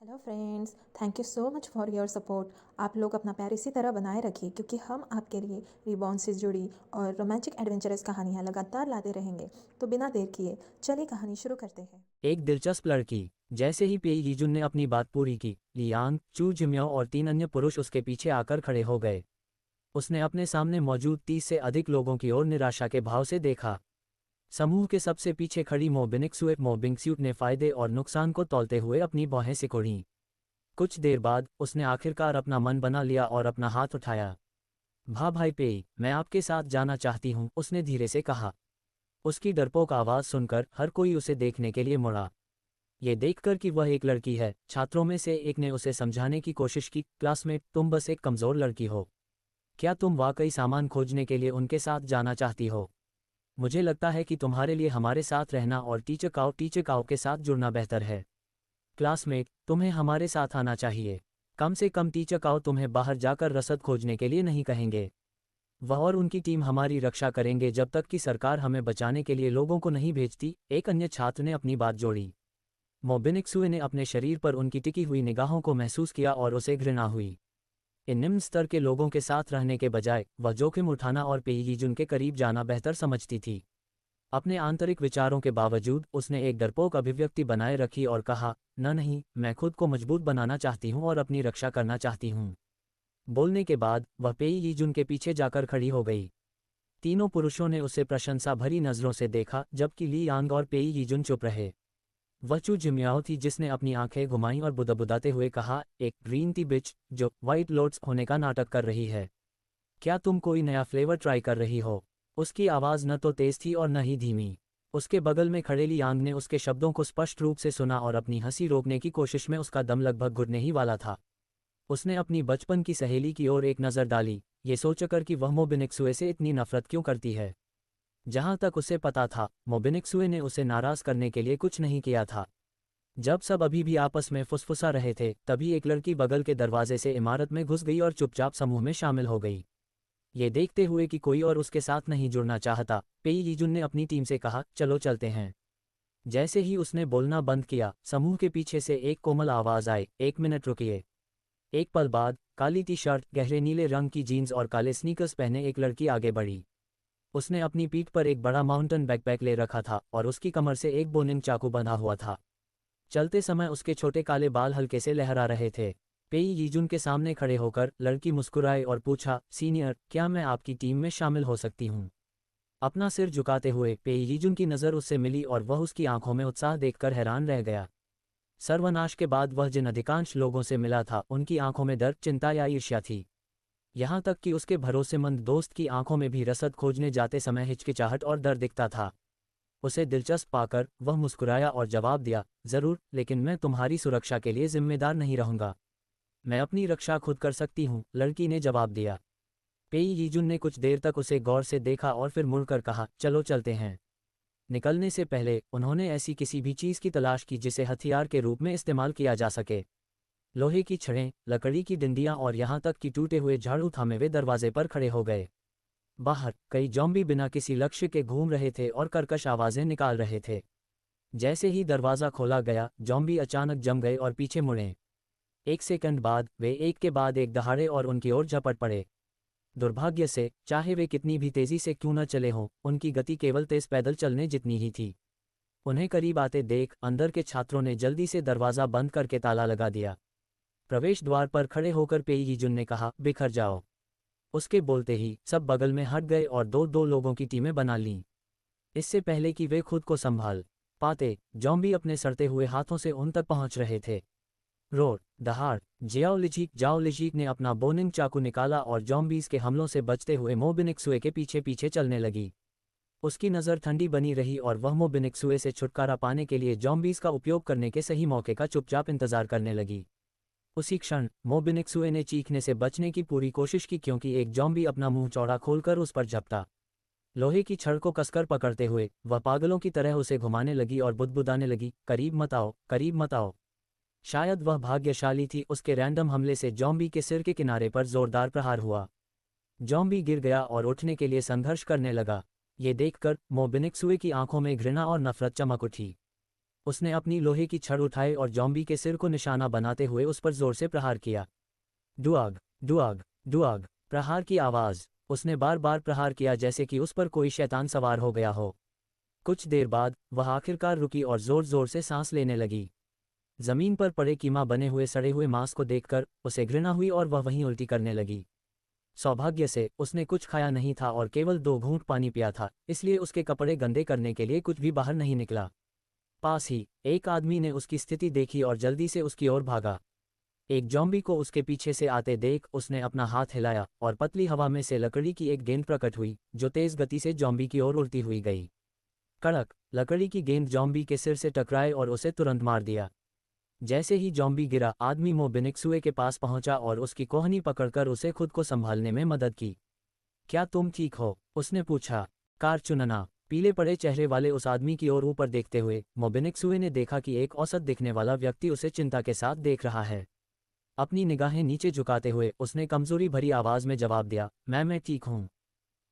Hello friends, thank you so much for your support. आप लोग अपना प्यार इसी तरह बनाए रखिए क्योंकि हम आपके लिए रिबॉर्न से जुड़ी और रोमांटिक एडवेंचरस कहानियाँ लगातार लाते रहेंगे। तो बिना देर किए चलिए कहानी शुरू करते हैं। एक दिलचस्प लड़की। जैसे ही पेई यीजुन ने अपनी बात पूरी की, लियांग, चू जिम्यो और 3 अन्य पुरुष उसके पीछे आकर खड़े हो गए। उसने अपने सामने मौजूद 30 से अधिक लोगों की ओर निराशा के भाव से देखा। समूह के सबसे पीछे खड़ी मोबिंगस्यूट ने फायदे और नुकसान को तौलते हुए अपनी बाहें सिकोड़ीं। कुछ देर बाद उसने आखिरकार अपना मन बना लिया और अपना हाथ उठाया। भाई पेई, मैं आपके साथ जाना चाहती हूँ, उसने धीरे से कहा। उसकी डरपोक आवाज़ सुनकर हर कोई उसे देखने के लिए मुड़ा। ये देखकर कि वह एक लड़की है, छात्रों में से एक ने उसे समझाने की कोशिश की, क्लासमेट, तुम बस एक कमज़ोर लड़की हो। क्या तुम वाकई सामान खोजने के लिए उनके साथ जाना चाहती हो? मुझे लगता है कि तुम्हारे लिए हमारे साथ रहना और टीचर काओ के साथ जुड़ना बेहतर है। क्लासमेट, तुम्हें हमारे साथ आना चाहिए। कम से कम टीचर काओ तुम्हें बाहर जाकर रसद खोजने के लिए नहीं कहेंगे। वह और उनकी टीम हमारी रक्षा करेंगे जब तक कि सरकार हमें बचाने के लिए लोगों को नहीं भेजती, एक अन्य छात्र ने अपनी बात जोड़ी। मोबिनिक्सुए ने अपने शरीर पर उनकी टिकी हुई निगाहों को महसूस किया और उसे घृणा हुई। इन निम्न स्तर के लोगों के साथ रहने के बजाय वह जोखिम उठाना और पेईयीजुन के करीब जाना बेहतर समझती थी। अपने आंतरिक विचारों के बावजूद उसने एक डरपोक अभिव्यक्ति बनाए रखी और कहा, न नहीं, मैं खुद को मजबूत बनाना चाहती हूँ और अपनी रक्षा करना चाहती हूँ। बोलने के बाद वह पेईयीजुन के पीछे जाकर खड़ी हो गई। तीनों पुरुषों ने उसे प्रशंसा भरी नजरों से देखा जबकि ली यांग और पेईयीजुन चुप रहे। वह चू जिम्याओ थी जिसने अपनी आंखें घुमाईं और बुदबुदाते हुए कहा, एक ग्रीन टी बिच जो व्हाइट लोट्स होने का नाटक कर रही है। क्या तुम कोई नया फ्लेवर ट्राई कर रही हो? उसकी आवाज़ न तो तेज थी और न ही धीमी। उसके बगल में खड़े ली यांग ने उसके शब्दों को स्पष्ट रूप से सुना और अपनी हंसी रोकने की कोशिश में उसका दम लगभग घुटने ही वाला था। उसने अपनी बचपन की सहेली की ओर एक नज़र डाली, ये सोचकर कि वह मोबिनिक्सुए से इतनी नफरत क्यों करती है। जहां तक उसे पता था, मोबिनिक्सुए ने उसे नाराज करने के लिए कुछ नहीं किया था। जब सब अभी भी आपस में फुसफुसा रहे थे, तभी एक लड़की बगल के दरवाजे से इमारत में घुस गई और चुपचाप समूह में शामिल हो गई। ये देखते हुए कि कोई और उसके साथ नहीं जुड़ना चाहता, पेईयीजुन ने अपनी टीम से कहा, चलो चलते हैं। जैसे ही उसने बोलना बंद किया, समूह के पीछे से एक कोमल आवाज आई, 1 मिनट रुकिए। एक पल बाद, काली टी शर्ट, गहरे नीले रंग की जीन्स और काले स्नीकर्स पहने एक लड़की आगे बढ़ी। उसने अपनी पीठ पर एक बड़ा माउंटेन बैकपैक ले रखा था और उसकी कमर से एक बोनिंग चाकू बंधा हुआ था। चलते समय उसके छोटे काले बाल हल्के से लहरा रहे थे। पेईयीजुन के सामने खड़े होकर लड़की मुस्कुराई और पूछा, सीनियर, क्या मैं आपकी टीम में शामिल हो सकती हूँ? अपना सिर झुकाते हुए पेईयीजुन की नज़र उससे मिली और वह उसकी आंखों में उत्साह देखकर हैरान रह गया। सर्वनाश के बाद वह जिन अधिकांश लोगों से मिला था, उनकी आंखों में दर्द, चिंता या ईर्ष्या थी। यहाँ तक कि उसके भरोसेमंद दोस्त की आंखों में भी रसद खोजने जाते समय हिचकिचाहट और डर दिखता था। उसे दिलचस्प पाकर वह मुस्कुराया और जवाब दिया, जरूर, लेकिन मैं तुम्हारी सुरक्षा के लिए जिम्मेदार नहीं रहूंगा। मैं अपनी रक्षा खुद कर सकती हूँ, लड़की ने जवाब दिया। पेईयीजुन ने कुछ देर तक उसे गौर से देखा और फिर मुड़कर कहा, चलो चलते हैं। निकलने से पहले उन्होंने ऐसी किसी भी चीज की तलाश की जिसे हथियार के रूप में इस्तेमाल किया जा सके। लोहे की छड़ें, लकड़ी की डंडियां और यहाँ तक कि टूटे हुए झाड़ू थामे वे दरवाजे पर खड़े हो गए। बाहर कई जॉम्बी बिना किसी लक्ष्य के घूम रहे थे और कर्कश आवाजें निकाल रहे थे। जैसे ही दरवाजा खोला गया, जॉम्बी अचानक जम गए और पीछे मुड़े। एक सेकंड बाद वे एक के बाद एक दहाड़े और उनकी ओर झपट पड़े। दुर्भाग्य से, चाहे वे कितनी भी तेजी से क्यों न चले हों, उनकी गति केवल तेज पैदल चलने जितनी ही थी। उन्हें करीब आते देख अंदर के छात्रों ने जल्दी से दरवाजा बंद करके ताला लगा दिया। प्रवेश द्वार पर खड़े होकर पेईयीजुन ने कहा, बिखर जाओ। उसके बोलते ही सब बगल में हट गए और दो दो लोगों की टीमें बना लीं। इससे पहले कि वे खुद को संभाल पाते, जॉम्बी अपने सड़ते हुए हाथों से उन तक पहुंच रहे थे। रोड दहाड़, जाओ लिजीक ने अपना बोनिंग चाकू निकाला और जॉम्बीज के हमलों से बचते हुए मोबिनिक्सुए के पीछे पीछे चलने लगी। उसकी नज़र ठंडी बनी रही और वह मोबिनिक्सुए से छुटकारा पाने के लिए जॉम्बीज का उपयोग करने के सही मौके का चुपचाप इंतजार करने लगी। उसी क्षण मोबिनिक्सुए ने चीखने से बचने की पूरी कोशिश की क्योंकि एक जॉम्बी अपना मुंह चौड़ा खोलकर उस पर झपटा। लोहे की छड़ को कसकर पकड़ते हुए वह पागलों की तरह उसे घुमाने लगी और बुदबुदाने लगी, करीब मत आओ, करीब मत आओ। शायद वह भाग्यशाली थी, उसके रैंडम हमले से जॉम्बी के सिर के किनारे पर जोरदार प्रहार हुआ। जॉम्बी गिर गया और उठने के लिए संघर्ष करने लगा। ये देखकर मोबिनिक्सुए की आंखों में घृणा और नफरत चमक उठी। उसने अपनी लोहे की छड़ उठाई और जॉम्बी के सिर को निशाना बनाते हुए उस पर जोर से प्रहार किया। डुआग, डुआग, डुआग, प्रहार की आवाज़। उसने बार बार प्रहार किया जैसे कि उस पर कोई शैतान सवार हो गया हो। कुछ देर बाद वह आखिरकार रुकी और जोर जोर से सांस लेने लगी। जमीन पर पड़े कीमा बने हुए सड़े हुए मांस को देखकर उसे घृणा हुई और वह वहीं उल्टी करने लगी। सौभाग्य से उसने कुछ खाया नहीं था और केवल 2 घूंट पानी पिया था, इसलिए उसके कपड़े गंदे करने के लिए कुछ भी बाहर नहीं निकला। पास ही एक आदमी ने उसकी स्थिति देखी और जल्दी से उसकी ओर भागा। एक जॉम्बी को उसके पीछे से आते देख उसने अपना हाथ हिलाया और पतली हवा में से लकड़ी की एक गेंद प्रकट हुई जो तेज गति से जॉम्बी की ओर उड़ती हुई गई। कड़क, लकड़ी की गेंद जॉम्बी के सिर से टकराए और उसे तुरंत मार दिया। जैसे ही जॉम्बी गिरा, आदमी मोबिनिक्सुए के पास पहुंचा और उसकी कोहनी पकड़कर उसे खुद को संभालने में मदद की। क्या तुम ठीक हो? उसने पूछा। कार चुनना। पीले पड़े चेहरे वाले उस आदमी की ओर ऊपर देखते हुए मोबिनिक्सुए ने देखा कि एक औसत दिखने वाला व्यक्ति उसे चिंता के साथ देख रहा है। अपनी निगाहें नीचे झुकाते हुए उसने कमजोरी भरी आवाज में जवाब दिया, मैं ठीक हूँ।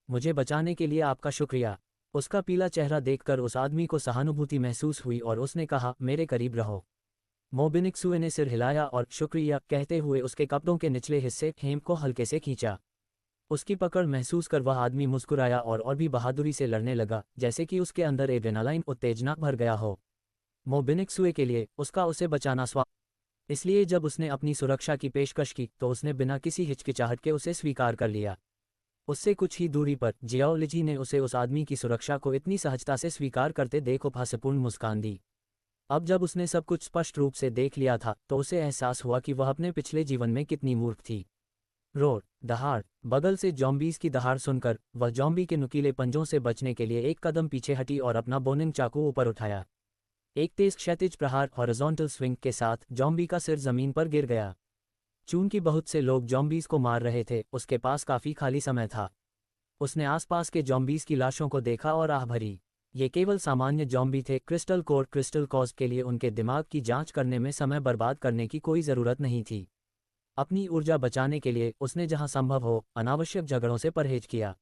मुझे बचाने के लिए आपका शुक्रिया। उसका पीला चेहरा देखकर उस आदमी को सहानुभूति महसूस हुई और उसने कहा, मेरे करीब रहो। मोबिनिक्सुए ने सिर हिलाया और शुक्रिया कहते हुए उसके कपड़ों के निचले हिस्से हेम को हल्के से खींचा। उसकी पकड़ महसूस कर वह आदमी मुस्कुराया और भी बहादुरी से लड़ने लगा, जैसे कि उसके अंदर एड्रेनालाइन उत्तेजना भर गया हो। मोबिनिक्सुए के लिए उसका उसे बचाना इसलिए जब उसने अपनी सुरक्षा की पेशकश की तो उसने बिना किसी हिचकिचाहट के उसे स्वीकार कर लिया। उससे कुछ ही दूरी पर जियाओ लिजी ने उसे उस आदमी की सुरक्षा को इतनी सहजता से स्वीकार करते देख उपहासपूर्ण मुस्कान दी। अब जब उसने सब कुछ स्पष्ट रूप से देख लिया था तो उसे एहसास हुआ कि वह अपने पिछले जीवन में कितनी मूर्ख थी। रोर, दहाड़। बगल से जॉम्बीज की दहाड़ सुनकर वह जॉम्बी के नुकीले पंजों से बचने के लिए एक कदम पीछे हटी और अपना बोनिंग चाकू ऊपर उठाया। एक तेज क्षैतिज प्रहार हॉरिजॉन्टल स्विंग के साथ जॉम्बी का सिर जमीन पर गिर गया। चूंकि बहुत से लोग जॉम्बीज को मार रहे थे, उसके पास काफी खाली समय था। उसने आसपास के जॉम्बीज की लाशों को देखा और आह भरी। ये केवल सामान्य जॉम्बी थे। क्रिस्टल कोर क्रिस्टल कॉज के लिए उनके दिमाग की जांच करने में समय बर्बाद करने की कोई जरूरत नहीं थी। अपनी ऊर्जा बचाने के लिए उसने जहां संभव हो अनावश्यक झगड़ों से परहेज किया।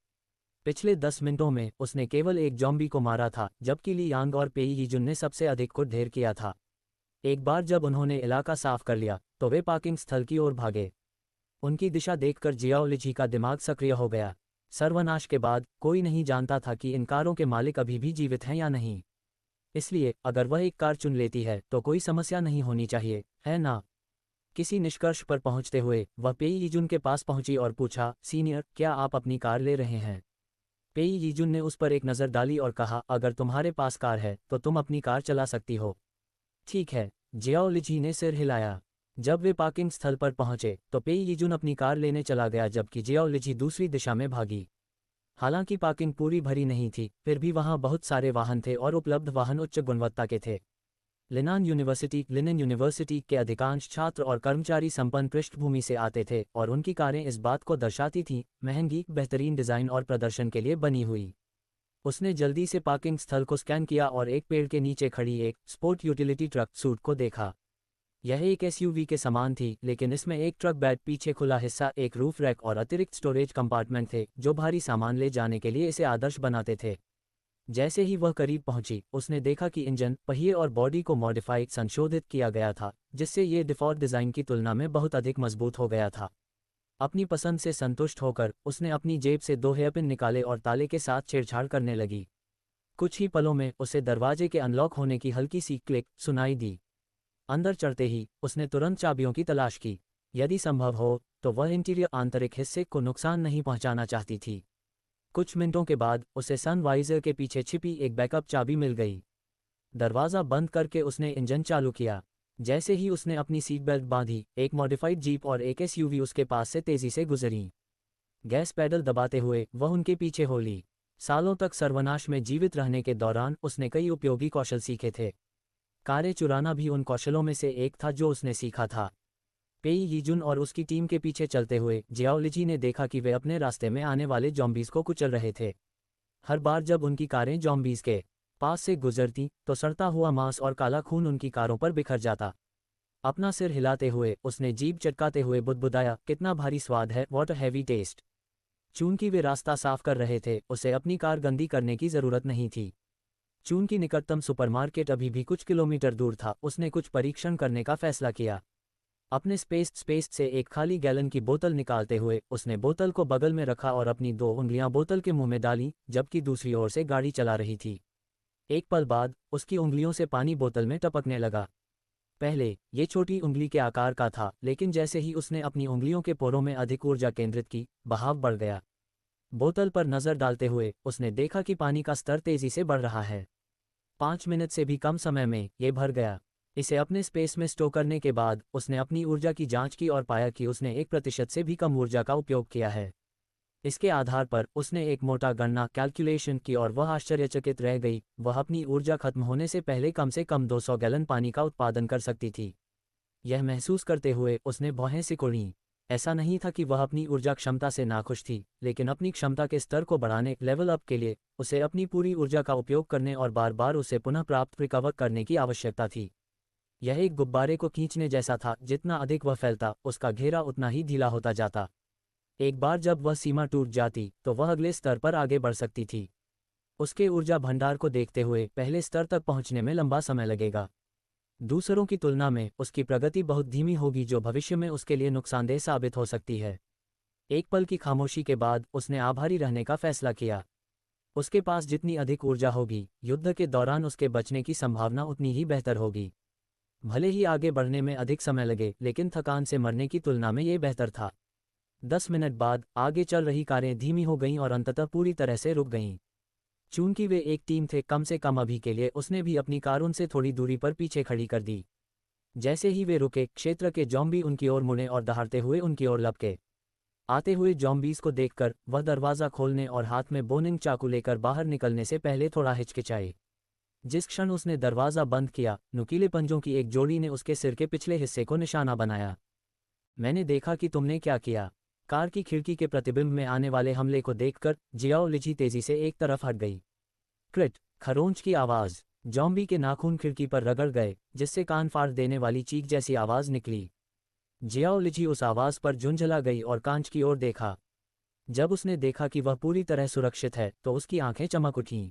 पिछले 10 मिनटों में उसने केवल एक जॉम्बी को मारा था, जबकि ली यांग और पेई यीजुन ने सबसे अधिक को ढेर किया था। एक बार जब उन्होंने इलाका साफ कर लिया तो वे पार्किंग स्थल की ओर भागे। उनकी दिशा देखकर जियाओ लिजी का दिमाग सक्रिय हो गया। सर्वनाश के बाद कोई नहीं जानता था कि इन कारों के मालिक अभी भी जीवित हैं या नहीं। इसलिए अगर वह एक कार चुन लेती है तो कोई समस्या नहीं होनी चाहिए, है ना? किसी निष्कर्ष पर पहुंचते हुए वह पेई यीजुन के पास पहुंची और पूछा, सीनियर, क्या आप अपनी कार ले रहे हैं? पेई यीजुन ने उस पर एक नज़र डाली और कहा, अगर तुम्हारे पास कार है तो तुम अपनी कार चला सकती हो। ठीक है, जियाओ लिजी ने सिर हिलाया। जब वे पार्किंग स्थल पर पहुंचे तो पेई यीजुन अपनी कार लेने चला गया जबकि जियाओ लिजी दूसरी दिशा में भागी। हालांकि पार्किंग पूरी भरी नहीं थी, फिर भी वहां बहुत सारे वाहन थे और उपलब्ध वाहन उच्च गुणवत्ता के थे। लिनन यूनिवर्सिटी के अधिकांश छात्र और कर्मचारी संपन्न पृष्ठभूमि से आते थे और उनकी कारें इस बात को दर्शाती थीं, महंगी, बेहतरीन डिज़ाइन और प्रदर्शन के लिए बनी हुई। उसने जल्दी से पार्किंग स्थल को स्कैन किया और एक पेड़ के नीचे खड़ी एक स्पोर्ट यूटिलिटी ट्रक सूट को देखा। यह एक एसयूवी के समान थी, लेकिन इसमें एक ट्रक बेड, पीछे खुला हिस्सा, एक रूफ रैक और अतिरिक्त स्टोरेज कंपार्टमेंट थे जो भारी सामान ले जाने के लिए इसे आदर्श बनाते थे। जैसे ही वह करीब पहुंची उसने देखा कि इंजन, पहिए और बॉडी को मॉडिफाइड संशोधित किया गया था, जिससे ये डिफ़ॉल्ट डिज़ाइन की तुलना में बहुत अधिक मजबूत हो गया था। अपनी पसंद से संतुष्ट होकर उसने अपनी जेब से 2 हेयरपिन निकाले और ताले के साथ छेड़छाड़ करने लगी। कुछ ही पलों में उसे दरवाजे के अनलॉक होने की हल्की सी क्लिक सुनाई दी। अंदर चढ़ते ही उसने तुरंत चाबियों की तलाश की। यदि संभव हो तो वह इंटीरियर आंतरिक हिस्से को नुकसान नहीं पहुंचाना चाहती थी। कुछ मिनटों के बाद उसे सनवाइजर के पीछे छिपी एक बैकअप चाबी मिल गई। दरवाज़ा बंद करके उसने इंजन चालू किया। जैसे ही उसने अपनी सीट बेल्ट बांधी, एक मॉडिफाइड जीप और एक एसयूवी उसके पास से तेजी से गुजरी। गैस पैडल दबाते हुए वह उनके पीछे हो ली। सालों तक सर्वनाश में जीवित रहने के दौरान उसने कई उपयोगी कौशल सीखे थे। कारें चुराना भी उन कौशलों में से एक था जो उसने सीखा था। पेई यीजुन और उसकी टीम के पीछे चलते हुए जियाओ लिजी ने देखा कि वे अपने रास्ते में आने वाले जॉम्बीज को कुचल रहे थे। हर बार जब उनकी कारें जॉम्बीज के पास से गुजरती तो सड़ता हुआ मांस और काला खून उनकी कारों पर बिखर जाता। अपना सिर हिलाते हुए उसने जीभ चटकाते हुए बुदबुदाया, कितना भारी स्वाद है, व्हाट अ हैवी टेस्ट। चूंकि वे रास्ता साफ कर रहे थे, उसे अपनी कार गंदी करने की जरूरत नहीं थी। चून की निकटतम सुपरमार्केट अभी भी कुछ किलोमीटर दूर था। उसने कुछ परीक्षण करने का फैसला किया। अपने स्पेस से एक खाली गैलन की बोतल निकालते हुए उसने बोतल को बगल में रखा और अपनी 2 उंगलियां बोतल के मुंह में डाली, जबकि दूसरी ओर से गाड़ी चला रही थी। एक पल बाद उसकी उंगलियों से पानी बोतल में टपकने लगा। पहले ये छोटी उंगली के आकार का था, लेकिन जैसे ही उसने अपनी उंगलियों के पोरों में अधिक ऊर्जा केंद्रित की, बहाव बढ़ गया। बोतल पर नजर डालते हुए उसने देखा कि पानी का स्तर तेजी से बढ़ रहा है। 5 मिनट से भी कम समय में ये भर गया। इसे अपने स्पेस में स्टोर करने के बाद उसने अपनी ऊर्जा की जांच की और पाया कि उसने 1% से भी कम ऊर्जा का उपयोग किया है। इसके आधार पर उसने एक मोटा गणना कैलकुलेशन की और वह आश्चर्यचकित रह गई। वह अपनी ऊर्जा खत्म होने से कम 200 गैलन पानी का उत्पादन कर सकती थी। यह महसूस करते हुए उसने भौहें सिकोड़ीं। ऐसा नहीं था कि वह अपनी ऊर्जा क्षमता से नाखुश थी, लेकिन अपनी क्षमता के स्तर को बढ़ाने लेवल अप के लिए उसे अपनी पूरी ऊर्जा का उपयोग करने और बार बार उसे पुनः प्राप्त रिकवर करने की आवश्यकता थी। यह एक गुब्बारे को खींचने जैसा था। जितना अधिक वह फैलता, उसका घेरा उतना ही ढीला होता जाता। एक बार जब वह सीमा टूट जाती तो वह अगले स्तर पर आगे बढ़ सकती थी। उसके ऊर्जा भंडार को देखते हुए पहले स्तर तक पहुंचने में लंबा समय लगेगा। दूसरों की तुलना में उसकी प्रगति बहुत धीमी होगी, जो भविष्य में उसके लिए नुकसानदेह साबित हो सकती है। एक पल की खामोशी के बाद उसने आभारी रहने का फैसला किया। उसके पास जितनी अधिक ऊर्जा होगी, युद्ध के दौरान उसके बचने की संभावना उतनी ही बेहतर होगी। भले ही आगे बढ़ने में अधिक समय लगे, लेकिन थकान से मरने की तुलना में ये बेहतर था। 10 मिनट बाद आगे चल रही कारें धीमी हो गईं और अंततः पूरी तरह से रुक गईं। चूंकि वे एक टीम थे, कम से कम अभी के लिए उसने भी अपनी कार उनसे थोड़ी दूरी पर पीछे खड़ी कर दी। जैसे ही वे रुके, क्षेत्र के जॉम्बी उनकी ओर मुड़े और दहाड़ते हुए उनकी ओर लपके। आते हुए जॉम्बीज को देखकर वह दरवाज़ा खोलने और हाथ में बोनिंग चाकू लेकर बाहर निकलने से पहले थोड़ा हिचकिचाई। जिस क्षण उसने दरवाज़ा बंद किया, नुकीले पंजों की एक जोड़ी ने उसके सिर के पिछले हिस्से को निशाना बनाया। मैंने देखा कि तुमने क्या किया। कार की खिड़की के प्रतिबिंब में आने वाले हमले को देखकर जियाओ लिची तेजी से एक तरफ हट गई। क्रिट, खरोंच की आवाज़। जॉम्बी के नाखून खिड़की पर रगड़ गए, जिससे कान फाड़ देने वाली चीख जैसी आवाज़ निकली। जियाओ लिची उस आवाज़ पर झुंझला गई और कांच की ओर देखा। जब उसने देखा कि वह पूरी तरह सुरक्षित है, तो उसकी आंखें चमक उठीं।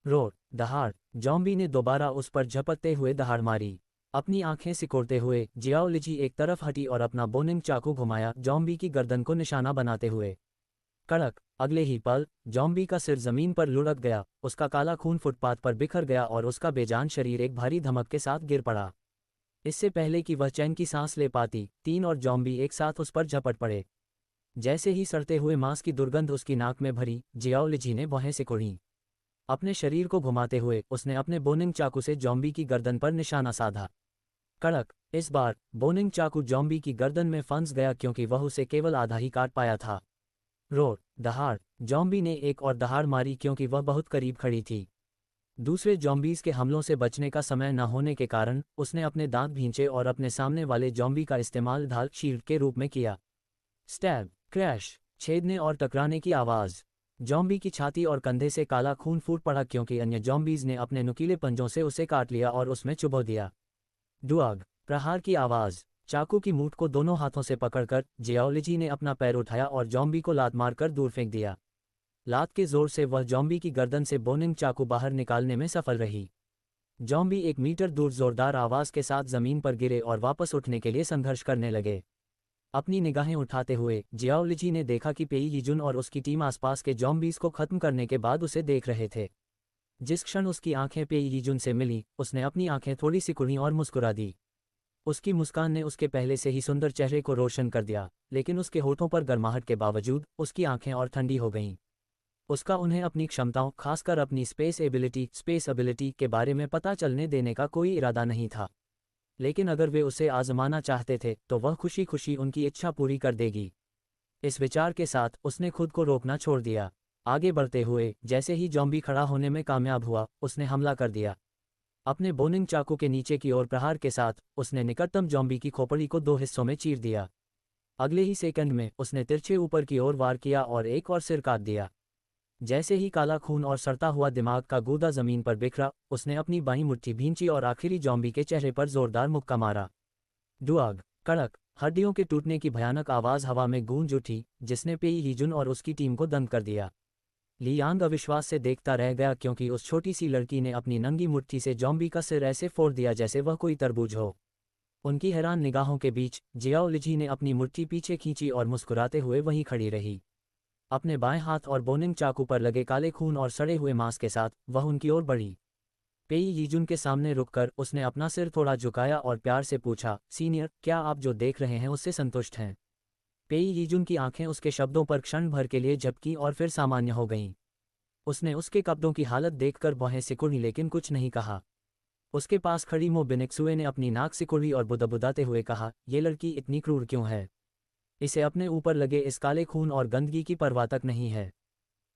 रोर, दहाड़। जॉम्बी ने दोबारा उस पर झपटते हुए दहाड़ मारी। अपनी आंखें सिकोड़ते हुए जियाओ लिची एक तरफ हटी और अपना बोनिंग चाकू घुमाया, जॉम्बी की गर्दन को निशाना बनाते हुए। कड़क। अगले ही पल जॉम्बी का सिर जमीन पर लुढ़क गया, उसका काला खून फुटपाथ पर बिखर गया और उसका बेजान शरीर एक भारी धमक के साथ गिर पड़ा। इससे पहले कि वह चैन की सांस ले पाती, 3 और जॉम्बी एक साथ उस पर झपट पड़े। जैसे ही सड़ते हुए मांस की दुर्गंध उसकी नाक में भरी, जियाओ लिची ने भौहें सिकोड़ीं। अपने शरीर को घुमाते हुए उसने अपने बोनिंग चाकू से जॉम्बी की गर्दन पर निशाना साधा। कड़क। इस बार बोनिंग चाकू जॉम्बी की गर्दन में फंस गया, क्योंकि वह उसे केवल आधा ही काट पाया था। रोर, दहाड़। जॉम्बी ने एक और दहाड़ मारी, क्योंकि वह बहुत करीब खड़ी थी। दूसरे जॉम्बीज के हमलों से बचने का समय न होने के कारण उसने अपने दांत भींचे और अपने सामने वाले जॉम्बी का इस्तेमाल ढाल शील्ड के रूप में किया। स्टैब, क्रैश, छेदने और टकराने की आवाज़। जॉम्बी की छाती और कंधे से काला खून फूट पड़ा, क्योंकि अन्य जॉम्बीज ने अपने नुकीले पंजों से उसे काट लिया और उसमें चुभो दिया। डुआग, प्रहार की आवाज़। चाकू की मूठ को दोनों हाथों से पकड़कर जियाओ लिची ने अपना पैर उठाया और जॉम्बी को लात मारकर दूर फेंक दिया। लात के जोर से वह जॉम्बी की गर्दन से बोनिंग चाकू बाहर निकालने में सफल रही। जॉम्बी 1 मीटर दूर जोरदार आवाज़ के साथ जमीन पर गिरे और वापस उठने के लिए संघर्ष करने लगे। अपनी निगाहें उठाते हुए जियाओ लिची ने देखा कि पेई यीजुन और उसकी टीम आसपास के जॉम्बीज को खत्म करने के बाद उसे देख रहे थे। जिस क्षण उसकी आंखें पेई यीजुन से मिली, उसने अपनी आंखें थोड़ी सिकुड़ी और मुस्कुरा दी। उसकी मुस्कान ने उसके पहले से ही सुंदर चेहरे को रोशन कर दिया, लेकिन उसके होठों पर गर्माहट के बावजूद उसकी आंखें और ठंडी हो गईं। उसका उन्हें अपनी क्षमताओं, खासकर अपनी स्पेस एबिलिटी के बारे में पता चलने देने का कोई इरादा नहीं था। लेकिन अगर वे उसे आजमाना चाहते थे, तो वह खुशी खुशी उनकी इच्छा पूरी कर देगी। इस विचार के साथ उसने खुद को रोकना छोड़ दिया। आगे बढ़ते हुए जैसे ही जॉम्बी खड़ा होने में कामयाब हुआ, उसने हमला कर दिया। अपने बोनिंग चाकू के नीचे की ओर प्रहार के साथ उसने निकटतम जॉम्बी की खोपड़ी को 2 हिस्सों में चीर दिया। अगले ही सेकंड में उसने तिरछे ऊपर की ओर वार किया और एक और सिर काट दिया। जैसे ही काला खून और सड़ता हुआ दिमाग का गूदा जमीन पर बिखरा, उसने अपनी बाईं मुट्ठी भींची और आखिरी जॉम्बी के चेहरे पर जोरदार मुक्का मारा। डुआग, कड़क, हड्डियों के टूटने की भयानक आवाज़ हवा में गूंज उठी, जिसने पेई यीजुन और उसकी टीम को दंग कर दिया। लियांग अविश्वास से देखता रह गया क्योंकि उस छोटी सी लड़की ने अपनी नंगी मुट्ठी से जॉम्बी का सिर ऐसे फोड़ दिया जैसे वह कोई तरबूज हो। उनकी हैरान निगाहों के बीच जियाओ लिजी ने अपनी मुट्ठी पीछे खींची और मुस्कुराते हुए वहीं खड़ी रही। अपने बाएं हाथ और बोनिंग चाकू पर लगे काले खून और सड़े हुए मांस के साथ वह उनकी ओर बढ़ी। पेई यीजुन के सामने रुककर उसने अपना सिर थोड़ा झुकाया और प्यार से पूछा, सीनियर, क्या आप जो देख रहे हैं उससे संतुष्ट हैं? पेई यीजुन की आंखें उसके शब्दों पर क्षण भर के लिए झपकीं और फिर सामान्य हो गईं। उसने उसके कपड़ों की हालत देखकर भौहें सिकुड़ी लेकिन कुछ नहीं कहा। उसके पास खड़ी मो बिनिक्सुए ने अपनी नाक सिकुड़ी और बुदबुदाते हुए कहा, ये लड़की इतनी क्रूर क्यों है? इसे अपने ऊपर लगे इस काले खून और गंदगी की परवाह तक नहीं है।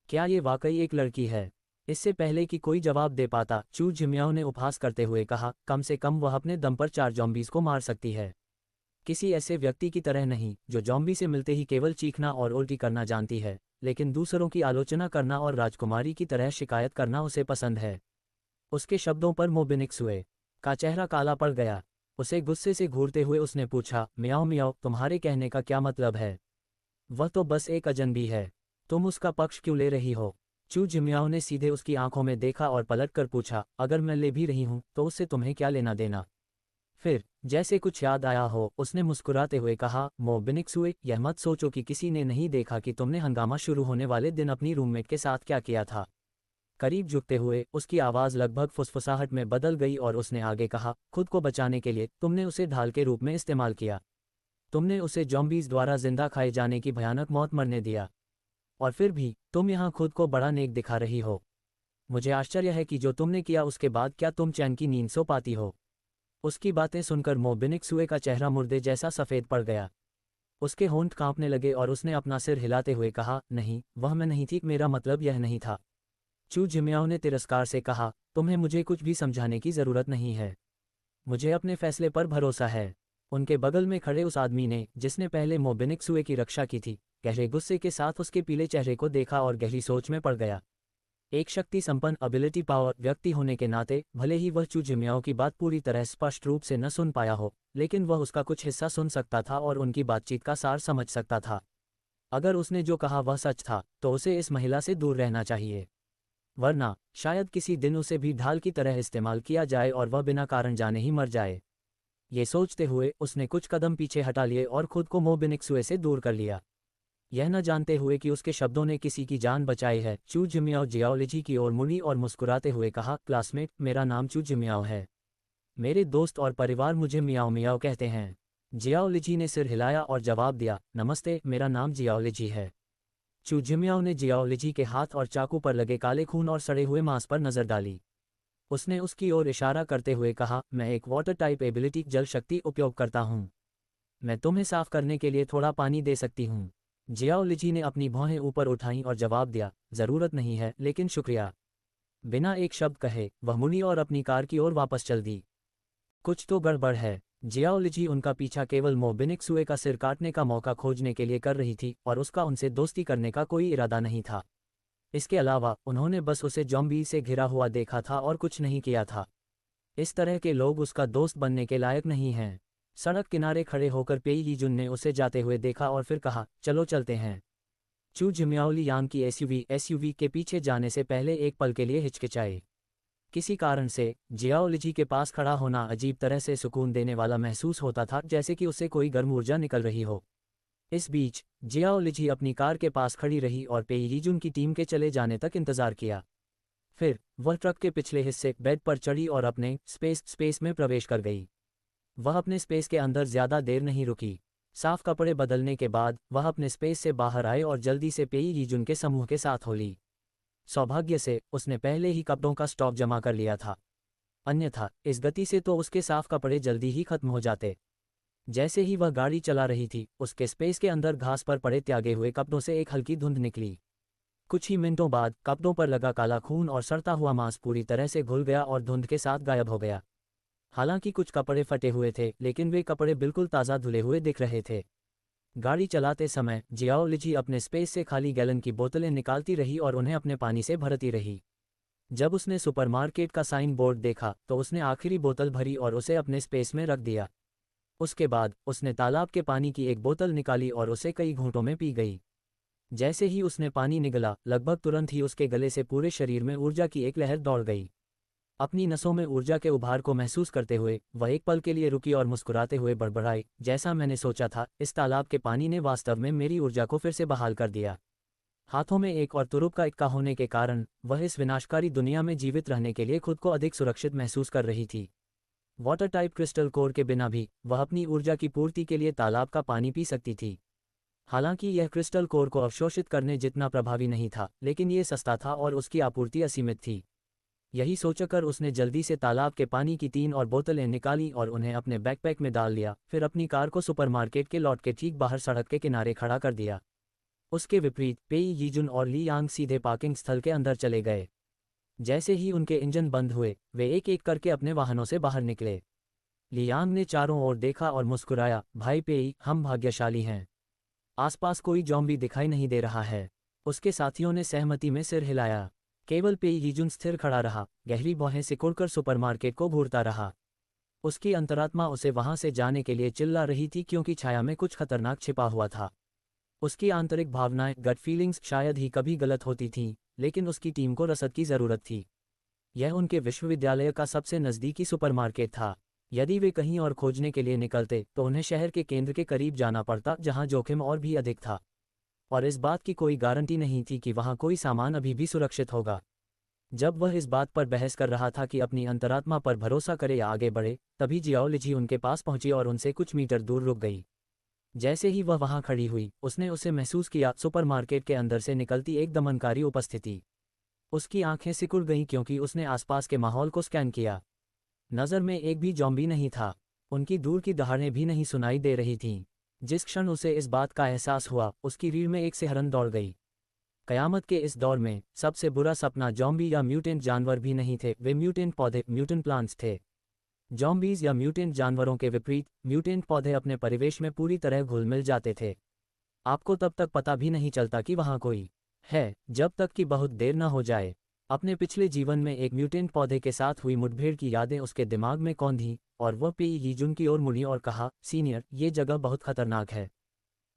क्या ये वाकई एक लड़की है? इससे पहले कि कोई जवाब दे पाता, चू जिमियाओ ने उपहास करते हुए कहा, कम से कम वह अपने दम पर 4 जॉम्बीज को मार सकती है। किसी ऐसे व्यक्ति की तरह नहीं जो जॉम्बी से मिलते ही केवल चीखना और उल्टी करना जानती है, लेकिन दूसरों की आलोचना करना और राजकुमारी की तरह शिकायत करना उसे पसंद है। उसके शब्दों पर मो बिनिक्सुए का चेहरा काला पड़ गया। उसे गुस्से से घूरते हुए उसने पूछा, मियाओ मियाओ, तुम्हारे कहने का क्या मतलब है? वह तो बस एक अजनबी है। तुम उसका पक्ष क्यों ले रही हो? चू जिमियाओ ने सीधे उसकी आंखों में देखा और पलटकर पूछा, अगर मैं ले भी रही हूं तो उससे तुम्हें क्या लेना देना? फिर जैसे कुछ याद आया हो उसने मुस्कुराते हुए कहा, मो बिनिक्सुए, यह मत सोचो कि किसी ने नहीं देखा कि तुमने हंगामा शुरू होने वाले दिन अपनी रूममेट के साथ क्या किया था। करीब झुकते हुए उसकी आवाज़ लगभग फुसफुसाहट में बदल गई और उसने आगे कहा, खुद को बचाने के लिए तुमने उसे ढाल के रूप में इस्तेमाल किया। तुमने उसे जॉम्बीज द्वारा जिंदा खाए जाने की भयानक मौत मरने दिया। और फिर भी तुम यहाँ खुद को बड़ा नेक दिखा रही हो। मुझे आश्चर्य है कि जो तुमने किया उसके बाद क्या तुम चैन की नींद सो पाती हो? उसकी बातें सुनकर मो बिनिक्सुए का चेहरा मुर्दे जैसा सफ़ेद पड़ गया। उसके होंठ कांपने लगे और उसने अपना सिर हिलाते हुए कहा, नहीं, वह मैं नहीं थी, मेरा मतलब यह नहीं था। चू जिमियाओ ने तिरस्कार से कहा, तुम्हें मुझे कुछ भी समझाने की ज़रूरत नहीं है। मुझे अपने फैसले पर भरोसा है। उनके बगल में खड़े उस आदमी ने, जिसने पहले मो बिनिक्सुए की रक्षा की थी, गहरे गुस्से के साथ उसके पीले चेहरे को देखा और गहरी सोच में पड़ गया। एक शक्ति संपन्न एबिलिटी पावर व्यक्ति होने के नाते भले ही वह चू जिमियाओ की बात पूरी तरह स्पष्ट रूप से न सुन पाया हो, लेकिन वह उसका कुछ हिस्सा सुन सकता था और उनकी बातचीत का सार समझ सकता था। अगर उसने जो कहा वह सच था तो उसे इस महिला से दूर रहना चाहिए, वरना शायद किसी दिन उसे भी ढाल की तरह इस्तेमाल किया जाए और वह बिना कारण जाने ही मर जाए। ये सोचते हुए उसने कुछ कदम पीछे हटा लिए और खुद को मो बिनिक्सुए से दूर कर लिया, यह न जानते हुए कि उसके शब्दों ने किसी की जान बचाई है। चू जिमियाओ जियाओलिजी की ओर मुड़ी और मुस्कुराते हुए कहा, क्लासमेट, मेरा नाम चू जिमियाओ है। मेरे दोस्त और परिवार मुझे मियाओ मियाओ कहते हैं। जियाओलिजी ने सिर हिलाया और जवाब दिया, नमस्ते, मेरा नाम जियाओलिजी है। चू जिमियाओ ने जियाओलिजी के हाथ और चाकू पर लगे काले खून और सड़े हुए मांस पर नजर डाली। उसने उसकी ओर इशारा करते हुए कहा, मैं एक वाटर टाइप एबिलिटी जल शक्ति उपयोग करता हूँ। मैं तुम्हें साफ करने के लिए थोड़ा पानी दे सकती हूँ। जियाओलिजी ने अपनी भौहें ऊपर उठाईं और जवाब दिया, ज़रूरत नहीं है, लेकिन शुक्रिया। बिना एक शब्द कहे वह मुड़ी और अपनी कार की ओर वापस चल दी। कुछ तो गड़बड़ है। जियाओलिजी उनका पीछा केवल मो बिनिक्सुए का सिर काटने का मौका खोजने के लिए कर रही थी और उसका उनसे दोस्ती करने का कोई इरादा नहीं था। इसके अलावा उन्होंने बस उसे जॉम्बी से घिरा हुआ देखा था और कुछ नहीं किया था। इस तरह के लोग उसका दोस्त बनने के लायक नहीं हैं। सड़क किनारे खड़े होकर पेई यीजुन ने उसे जाते हुए देखा और फिर कहा, चलो चलते हैं। चू जिमियाओ लियांग की एसयूवी के पीछे जाने से पहले एक पल के लिए हिचकिचाए। किसी कारण से जियाओलिजी के पास खड़ा होना अजीब तरह से सुकून देने वाला महसूस होता था, जैसे कि उससे कोई गर्म ऊर्जा निकल रही हो। इस बीच जियाओलिजी अपनी कार के पास खड़ी रही और पेई यीजुन की टीम के चले जाने तक इंतजार किया। फिर वह ट्रक के पिछले हिस्से बेड पर चढ़ी और अपने स्पेस में प्रवेश कर गई। वह अपने स्पेस के अंदर ज्यादा देर नहीं रुकी। साफ कपड़े बदलने के बाद वह अपने स्पेस से बाहर आए और जल्दी से पेई यीजुन के समूह के साथ हो ली। सौभाग्य से उसने पहले ही कपड़ों का स्टॉक जमा कर लिया था, अन्यथा इस गति से तो उसके साफ कपड़े जल्दी ही खत्म हो जाते। जैसे ही वह गाड़ी चला रही थी, उसके स्पेस के अंदर घास पर पड़े त्यागे हुए कपड़ों से एक हल्की धुंध निकली। कुछ ही मिनटों बाद कपड़ों पर लगा काला खून और सड़ता हुआ मांस पूरी तरह से घुल गया और धुंध के साथ गायब हो गया। हालांकि कुछ कपड़े फटे हुए थे, लेकिन वे कपड़े बिल्कुल ताज़ा धुले हुए दिख रहे थे। गाड़ी चलाते समय जियाओलिजी अपने स्पेस से खाली गैलन की बोतलें निकालती रही और उन्हें अपने पानी से भरती रही। जब उसने सुपरमार्केट का साइन बोर्ड देखा तो उसने आखिरी बोतल भरी और उसे अपने स्पेस में रख दिया। उसके बाद उसने तालाब के पानी की एक बोतल निकाली और उसे कई घूंटों में पी गई। जैसे ही उसने पानी निगला, लगभग तुरंत ही उसके गले से पूरे शरीर में ऊर्जा की एक लहर दौड़ गई। अपनी नसों में ऊर्जा के उभार को महसूस करते हुए वह एक पल के लिए रुकी और मुस्कुराते हुए बड़बड़ाई, जैसा मैंने सोचा था, इस तालाब के पानी ने वास्तव में मेरी ऊर्जा को फिर से बहाल कर दिया। हाथों में एक और तुरुप का इक्का होने के कारण वह इस विनाशकारी दुनिया में जीवित रहने के लिए खुद को अधिक सुरक्षित महसूस कर रही थी। वाटर टाइप क्रिस्टल कोर के बिना भी वह अपनी ऊर्जा की पूर्ति के लिए तालाब का पानी पी सकती थी। हालांकि यह क्रिस्टल कोर को अवशोषित करने जितना प्रभावी नहीं था, लेकिन ये सस्ता था और उसकी आपूर्ति असीमित थी। यही सोचकर उसने जल्दी से तालाब के पानी की 3 और बोतलें निकाली और उन्हें अपने बैकपैक में डाल लिया, फिर अपनी कार को सुपरमार्केट के लॉट के ठीक बाहर सड़क के किनारे खड़ा कर दिया। उसके विपरीत पेई यीजुन और ली यांग सीधे पार्किंग स्थल के अंदर चले गए। जैसे ही उनके इंजन बंद हुए, वे एक एक करके अपने वाहनों से बाहर निकले। ली यांग ने चारों ओर देखा और मुस्कुराया, भाई पेई, हम भाग्यशाली हैं। आसपास कोई जॉम्बी दिखाई नहीं दे रहा है। उसके साथियों ने सहमति में सिर हिलाया। केवल पेई यीजुन स्थिर खड़ा रहा, गहरी भौहें सिकुड़कर सुपरमार्केट को घूरता रहा। उसकी अंतरात्मा उसे वहां से जाने के लिए चिल्ला रही थी, क्योंकि छाया में कुछ खतरनाक छिपा हुआ था। उसकी आंतरिक भावनाएं, गट फीलिंग्स शायद ही कभी गलत होती थीं, लेकिन उसकी टीम को रसद की जरूरत थी। यह उनके विश्वविद्यालय का सबसे नज़दीकी सुपरमार्केट था। यदि वे कहीं और खोजने के लिए निकलते तो उन्हें शहर के केंद्र के करीब जाना पड़ता, जहां जोखिम और भी अधिक था। और इस बात की कोई गारंटी नहीं थी कि वहां कोई सामान अभी भी सुरक्षित होगा। जब वह इस बात पर बहस कर रहा था कि अपनी अंतरात्मा पर भरोसा करे या आगे बढ़े, तभी जियाओ लिजी उनके पास पहुंची और उनसे कुछ मीटर दूर रुक गई। जैसे ही वह वहां खड़ी हुई, उसने उसे महसूस किया, सुपरमार्केट के अंदर से निकलती एक दमनकारी उपस्थिति। उसकी आंखें सिकुड़ गईं क्योंकि उसने आसपास के माहौल को स्कैन किया। नज़र में एक भी जॉम्बी नहीं था। उनकी दूर की दहाड़ें भी नहीं सुनाई दे रही थीं। जिस क्षण उसे इस बात का एहसास हुआ, उसकी रीढ़ में एक सिहरन दौड़ गई। कयामत के इस दौर में सबसे बुरा सपना जॉम्बी या म्यूटेंट जानवर भी नहीं थे, वे म्यूटेंट पौधे, म्यूटेंट प्लांट्स थे। जॉम्बीज या म्यूटेंट जानवरों के विपरीत म्यूटेंट पौधे अपने परिवेश में पूरी तरह घुल मिल जाते थे। आपको तब तक पता भी नहीं चलता कि वहाँ कोई है, जब तक कि बहुत देर न हो जाए। अपने पिछले जीवन में एक म्यूटेंट पौधे के साथ हुई मुठभेड़ की यादें उसके दिमाग में कौंधी और वह पेई यीजुन की ओर मुड़ी और कहा, सीनियर, ये जगह बहुत खतरनाक है।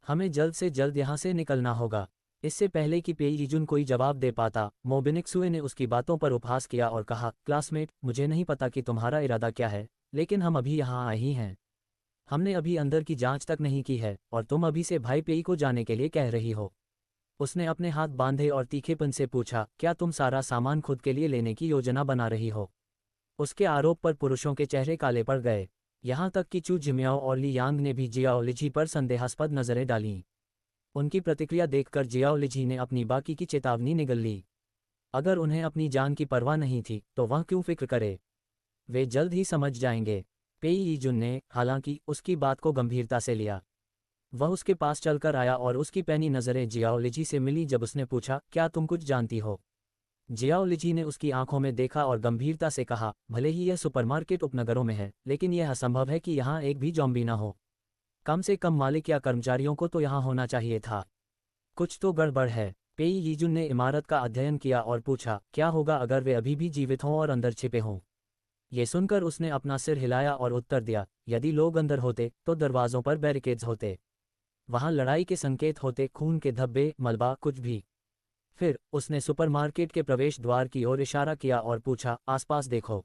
हमें जल्द से जल्द यहाँ से निकलना होगा। इससे पहले कि पेई यीजुन कोई जवाब दे पाता, मोबिनिक्सुए ने उसकी बातों पर उपहास किया और कहा, क्लासमेट, मुझे नहीं पता कि तुम्हारा इरादा क्या है, लेकिन हम अभी यहाँ आए ही हैं। हमने अभी अंदर की जांच तक नहीं की है और तुम अभी से भाई पेई को जाने के लिए कह रही हो। उसने अपने हाथ बांधे और तीखेपन से पूछा, क्या तुम सारा सामान खुद के लिए लेने की योजना बना रही हो? उसके आरोप पर पुरुषों के चेहरे काले पड़ गए। यहाँ तक कि चू जिमियाओ और ली यांग ने भी जियाओ लिजी पर संदेहास्पद नजरें डालीं। उनकी प्रतिक्रिया देखकर जियाओ लिजी ने अपनी बाकी की चेतावनी निगल ली। अगर उन्हें अपनी जान की परवाह नहीं थी तो वह क्यों फिक्र करे? वे जल्द ही समझ जाएंगे। पेई यीजुन ने, हालांकि, उसकी बात को गंभीरता से लिया। वह उसके पास चलकर आया और उसकी पैनी नज़रें जियाओ लिजी से मिली जब उसने पूछा, क्या तुम कुछ जानती हो? जियाओ लिजी ने उसकी आंखों में देखा और गंभीरता से कहा, भले ही यह सुपरमार्केट उपनगरों में है, लेकिन यह असंभव है कि यहाँ एक भी जॉम्बी ना हो। कम से कम मालिक या कर्मचारियों को तो यहाँ होना चाहिए था। कुछ तो गड़बड़ है। पेई यीजुन ने इमारत का अध्ययन किया और पूछा, क्या होगा अगर वे अभी भी जीवित हों और अंदर छिपे हों? ये सुनकर उसने अपना सिर हिलाया और उत्तर दिया, यदि लोग अंदर होते तो दरवाजों पर बैरिकेड्स होते। वहां लड़ाई के संकेत होते, खून के धब्बे, मलबा, कुछ भी। फिर उसने सुपरमार्केट के प्रवेश द्वार की ओर इशारा किया और पूछा, आसपास देखो।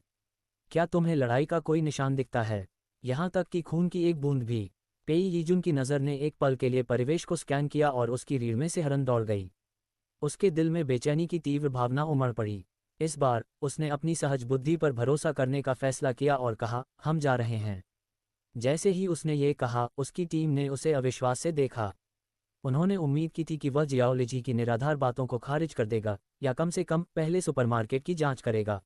क्या तुम्हें लड़ाई का कोई निशान दिखता है? यहाँ तक कि खून की एक बूंद भी? पेई यीजुन की नज़र ने एक पल के लिए परिवेश को स्कैन किया और उसकी रीढ़ में सिहरन दौड़ गई। उसके दिल में बेचैनी की तीव्र भावना उमड़ पड़ी। इस बार उसने अपनी सहज बुद्धि पर भरोसा करने का फैसला किया और कहा, हम जा रहे हैं। जैसे ही उसने ये कहा, उसकी टीम ने उसे अविश्वास से देखा। उन्होंने उम्मीद की थी कि वह जियाओ लिजी की निराधार बातों को खारिज कर देगा, या कम से कम पहले सुपरमार्केट की जांच करेगा।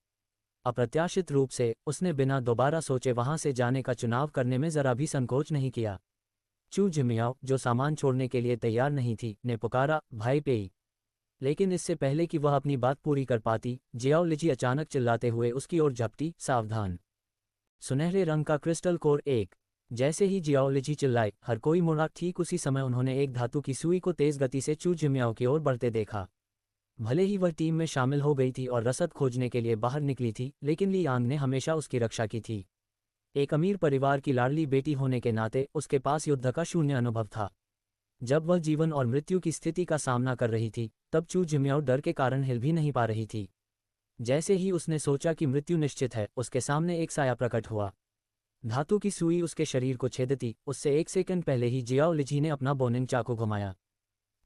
अप्रत्याशित रूप से उसने बिना दोबारा सोचे वहां से जाने का चुनाव करने में जरा भी संकोच नहीं किया। चू जिमियाओ, जो सामान छोड़ने के लिए तैयार नहीं थी, ने पुकारा, भाई पेई। लेकिन इससे पहले कि वह अपनी बात पूरी कर पाती, जियाओ लिजी अचानक चिल्लाते हुए उसकी ओर झपटी, सावधान। सुनहरे रंग का क्रिस्टल कोर 1। जैसे ही जियाओ लिजी चिल्लाई, हर कोई मुड़ा। ठीक उसी समय उन्होंने एक धातु की सुई को तेज गति से चू जिमियाओ की ओर बढ़ते देखा। भले ही वह टीम में शामिल हो गई थी और रसद खोजने के लिए बाहर निकली थी, लेकिन ली यांग ने हमेशा उसकी रक्षा की थी। एक अमीर परिवार की लाडली बेटी होने के नाते उसके पास युद्ध का शून्य अनुभव था। जब वह जीवन और मृत्यु की स्थिति का सामना कर रही थी, तब चू जिम्याओ डर के कारण हिल भी नहीं पा रही थी। जैसे ही उसने सोचा कि मृत्यु निश्चित है, उसके सामने एक साया प्रकट हुआ। धातु की सुई उसके शरीर को छेदती, उससे 1 सेकंड पहले ही जियाओ लिजी ने अपना बोनिंग चाकू घुमाया।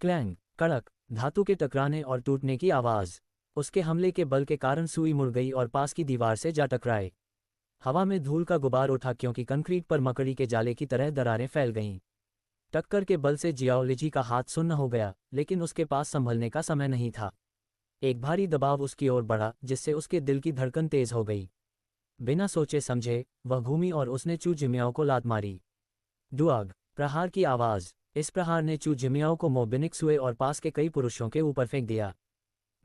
क्लैंग, कड़क, धातु के टकराने और टूटने की आवाज़। उसके हमले के बल के कारण सुई मुड़ गई और पास की दीवार से जा टकराए। हवा में धूल का गुबार उठा क्योंकि कंक्रीट पर मकड़ी के जाले की तरह दरारें फैल गईं। टक्कर के बल से जियाओ लिजी का हाथ सुन्न हो गया, लेकिन उसके पास संभलने का समय नहीं था। एक भारी दबाव उसकी ओर बढ़ा, जिससे उसके दिल की धड़कन तेज हो गई। बिना सोचे समझे वह घूमी और उसने चू जिमियाओ को लात मारी। डुआग, प्रहार की आवाज़। इस प्रहार ने चू जिमियाओ को मोबिनिक सुए और पास के कई पुरुषों के ऊपर फेंक दिया।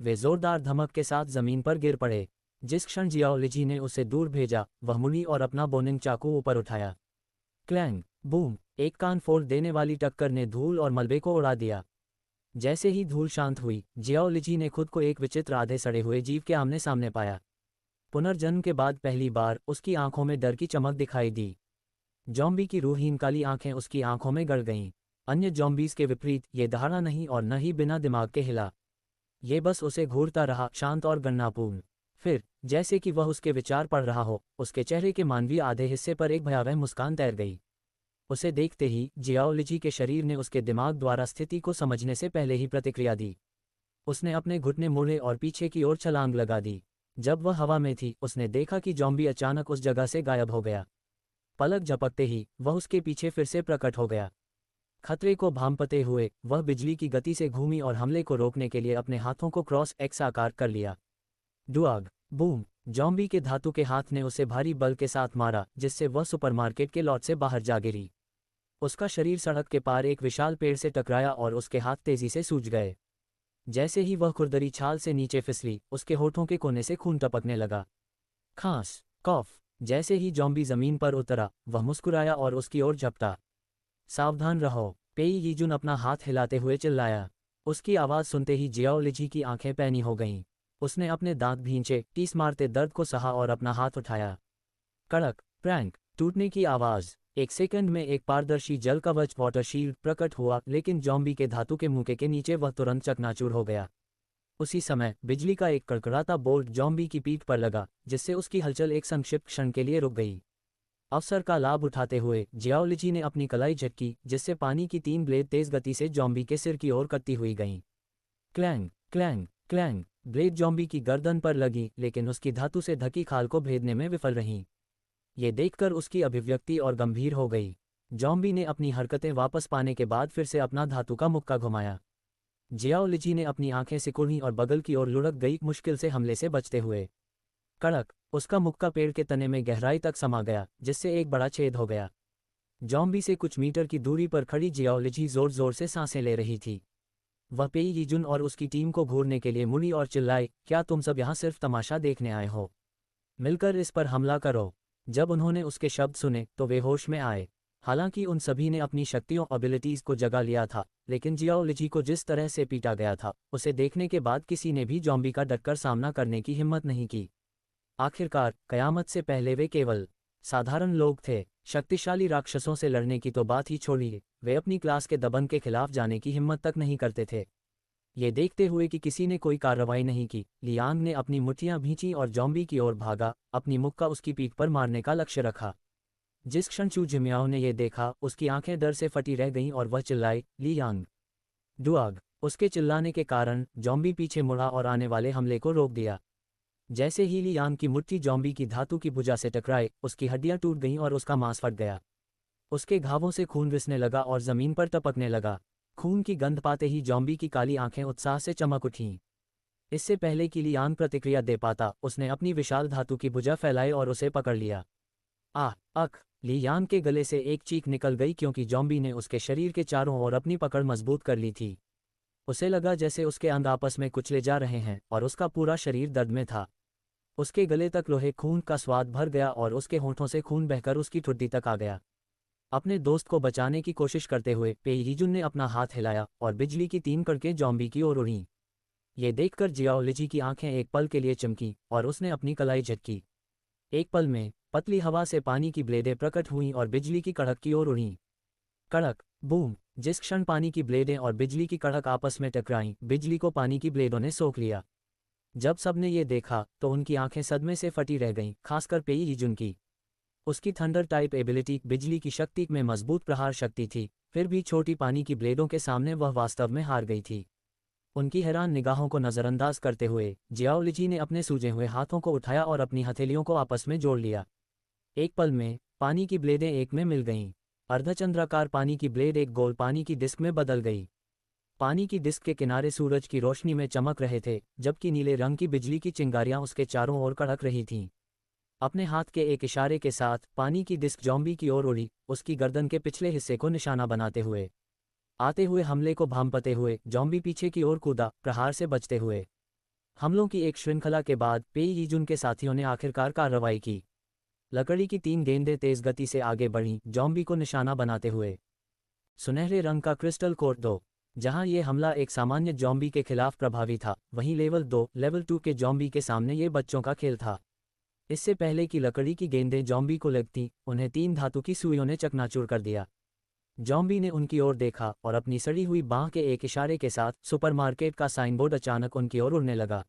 वे जोरदार धमक के साथ जमीन पर गिर पड़े। जिस क्षण जियाओ लिजी ने उसे दूर भेजा, वह मुड़ी और अपना बोनिंग चाकू ऊपर उठाया। क्लैंग, बूम, एक कान फोड़ देने वाली टक्कर ने धूल और मलबे को उड़ा दिया। जैसे ही धूल शांत हुई, जियाओ लिजी ने खुद को एक विचित्र आधे सड़े हुए जीव के आमने सामने पाया। पुनर्जन्म के बाद पहली बार उसकी आंखों में डर की चमक दिखाई दी। जॉम्बी की रूहहीन काली आंखें उसकी आंखों में गड़ गईं। अन्य जॉम्बीज के विपरीत ये दहाड़ा नहीं और न ही बिना दिमाग के हिला। ये बस उसे घूरता रहा, शांत और गणनापूर्ण। फिर, जैसे कि वह उसके विचार पढ़ रहा हो, उसके चेहरे के मानवीय आधे हिस्से पर एक भयावह मुस्कान तैर गई। उसे देखते ही जियाओ लिजी के शरीर ने उसके दिमाग द्वारा स्थिति को समझने से पहले ही प्रतिक्रिया दी। उसने अपने घुटने मोड़े और पीछे की ओर छलांग लगा दी। जब वह हवा में थी, उसने देखा कि जॉम्बी अचानक उस जगह से गायब हो गया। पलक झपकते ही वह उसके पीछे फिर से प्रकट हो गया। खतरे को भांपते हुए वह बिजली की गति से घूमी और हमले को रोकने के लिए अपने हाथों को क्रॉस एक्स आकार कर लिया। डुआग, बूम, जॉम्बी के धातु के हाथ ने उसे भारी बल के साथ मारा, जिससे वह सुपरमार्केट के लॉट से बाहर जा गिरी। उसका शरीर सड़क के पार एक विशाल पेड़ से टकराया और उसके हाथ तेजी से सूज गए। जैसे ही वह खुरदरी छाल से नीचे फिसली, उसके होठों के कोने से खून टपकने लगा। खांस, कॉफ। जैसे ही जॉम्बी जमीन पर उतरा, वह मुस्कुराया और उसकी ओर झपटा। सावधान रहो, पेई यीजुन अपना हाथ हिलाते हुए चिल्लाया। उसकी आवाज़ सुनते ही जियाओ लिजी की आंखें पैनी हो गईं। उसने अपने दांत भींचे, टीस मारते दर्द को सहा और अपना हाथ उठाया। कड़क, प्रैंक, टूटने की आवाज़। 1 सेकंड में एक पारदर्शी जल कवच वाटर शील्ड प्रकट हुआ, लेकिन जॉम्बी के धातु के मुके के नीचे वह तुरंत चकनाचूर हो गया। उसी समय बिजली का एक कड़कड़ाता बोल्ट जॉम्बी की पीठ पर लगा, जिससे उसकी हलचल एक संक्षिप्त क्षण के लिए रुक गई। अवसर का लाभ उठाते हुए जियाओ लिजी ने अपनी कलाई झटकी, जिससे पानी की 3 ब्लेड तेज गति से जॉम्बी के सिर की ओर कटती हुई गईं। Clang, clang, clang. Blade zombie की गर्दन पर लगी, लेकिन उसकी धातु से ढकी खाल को भेदने में विफल रहीं। ये देखकर उसकी अभिव्यक्ति और गंभीर हो गई। जॉम्बी ने अपनी हरकतें वापस पाने के बाद फिर से अपना धातु का मुक्का घुमाया। जियाओ लिजी ने अपनी आंखें सिकुड़ी और बगल की ओर लुढ़क गई, मुश्किल से हमले से बचते हुए। कड़क, उसका मुक्का पेड़ के तने में गहराई तक समा गया, जिससे एक बड़ा छेद हो गया। जॉम्बी से कुछ मीटर की दूरी पर खड़ी जियाओ लिजी जोर जोर से सांसें ले रही थी। वह पेई यीजुन और उसकी टीम को घूरने के लिए मुड़ी और चिल्लाई, क्या तुम सब यहाँ सिर्फ तमाशा देखने आए हो? मिलकर इस पर हमला करो। जब उन्होंने उसके शब्द सुने तो वे होश में आए। हालांकि उन सभी ने अपनी शक्तियों एबिलिटीज को जगा लिया था, लेकिन जियाओ लिजी को जिस तरह से पीटा गया था, उसे देखने के बाद किसी ने भी जॉम्बी का डटकर सामना करने की हिम्मत नहीं की। आखिरकार कयामत से पहले वे केवल साधारण लोग थे। शक्तिशाली राक्षसों से लड़ने की तो बात ही छोड़िए, वे अपनी क्लास के दबंग के खिलाफ जाने की हिम्मत तक नहीं करते थे। ये देखते हुए कि किसी ने कोई कार्रवाई नहीं की, लियांग ने अपनी मुट्ठियां भींची और जॉम्बी की ओर भागा, अपनी मुक्का उसकी पीठ पर मारने का लक्ष्य रखा। जिस क्षण चू जिम्याओ ने यह देखा, उसकी आंखें डर से फटी रह गईं और वह चिल्लाई, लियांग। डुआग। उसके चिल्लाने के कारण जॉम्बी पीछे मुड़ा और आने वाले हमले को रोक दिया। जैसे ही लियांग की मुट्ठी जॉम्बी की धातु की भुजा से टकराए, उसकी हड्डियां टूट गईं और उसका मांस फट गया। उसके घावों से खून रिसने लगा और जमीन पर टपकने लगा। खून की गंध पाते ही जॉम्बी की काली आंखें उत्साह से चमक उठीं। इससे पहले कि लियांग प्रतिक्रिया दे पाता, उसने अपनी विशाल धातु की भुजा फैलाई और उसे पकड़ लिया। अख! लियांग के गले से एक चीख निकल गई क्योंकि जॉम्बी ने उसके शरीर के चारों ओर अपनी पकड़ मजबूत कर ली थी। उसे लगा जैसे उसके अंग आपस में कुचले जा रहे हैं और उसका पूरा शरीर दर्द में था। उसके गले तक लोहे खून का स्वाद भर गया और उसके होंठों से खून बहकर उसकी ठुड्डी तक आ गया। अपने दोस्त को बचाने की कोशिश करते हुए पेई यीजुन ने अपना हाथ हिलाया और बिजली की 3 कड़कें जॉम्बी की ओर उड़ीं। ये देखकर जियाओ लिजी की आंखें एक पल के लिए चमकीं और उसने अपनी कलाई झटकी। एक पल में पतली हवा से पानी की ब्लेडें प्रकट हुईं और बिजली की कड़क की ओर उड़ीं। कड़क, बूम। जिस क्षण पानी की ब्लेडें और बिजली की कड़क आपस में टकराईं, बिजली को पानी की ब्लेडों ने सोख लिया। जब सबने ये देखा तो उनकी आंखें सदमे से फटी रह गईं, खासकर पेई हीजुन की। उसकी थंडर टाइप एबिलिटी बिजली की शक्ति में मजबूत प्रहार शक्ति थी, फिर भी छोटी पानी की ब्लेडों के सामने वह वास्तव में हार गई थी। उनकी हैरान निगाहों को नज़रअंदाज करते हुए जियाओ लिजी ने अपने सूजे हुए हाथों को उठाया और अपनी हथेलियों को आपस में जोड़ लिया। एक पल में पानी की ब्लेडें एक में मिल गईं। अर्धचंद्राकार पानी की ब्लेड एक गोल पानी की डिस्क में बदल गई। पानी की डिस्क के किनारे सूरज की रोशनी में चमक रहे थे, जबकि नीले रंग की बिजली की चिंगारियां उसके चारों ओर कड़क रही थीं। अपने हाथ के एक इशारे के साथ पानी की डिस्क जॉम्बी की ओर उड़ी, उसकी गर्दन के पिछले हिस्से को निशाना बनाते हुए। आते हुए हमले को भांपते हुए जॉम्बी पीछे की ओर कूदा, प्रहार से बचते हुए। हमलों की एक श्रृंखला के बाद पेई यीजुन के साथियों ने आखिरकार कार्रवाई की। लकड़ी की 3 गेंदें तेज गति से आगे बढ़ीं, जॉम्बी को निशाना बनाते हुए। सुनहरे रंग का क्रिस्टल कोर्ट 2। जहां ये हमला एक सामान्य जॉम्बी के खिलाफ प्रभावी था, वहीं लेवल 2 के जॉम्बी के सामने ये बच्चों का खेल था। इससे पहले कि लकड़ी की गेंदें जॉम्बी को लगतीं, उन्हें 3 धातु की सुइयों ने चकनाचूर कर दिया। जॉम्बी ने उनकी ओर देखा और अपनी सड़ी हुई बांह के एक इशारे के साथ सुपरमार्केट का साइनबोर्ड अचानक उनकी ओर उड़ने लगा।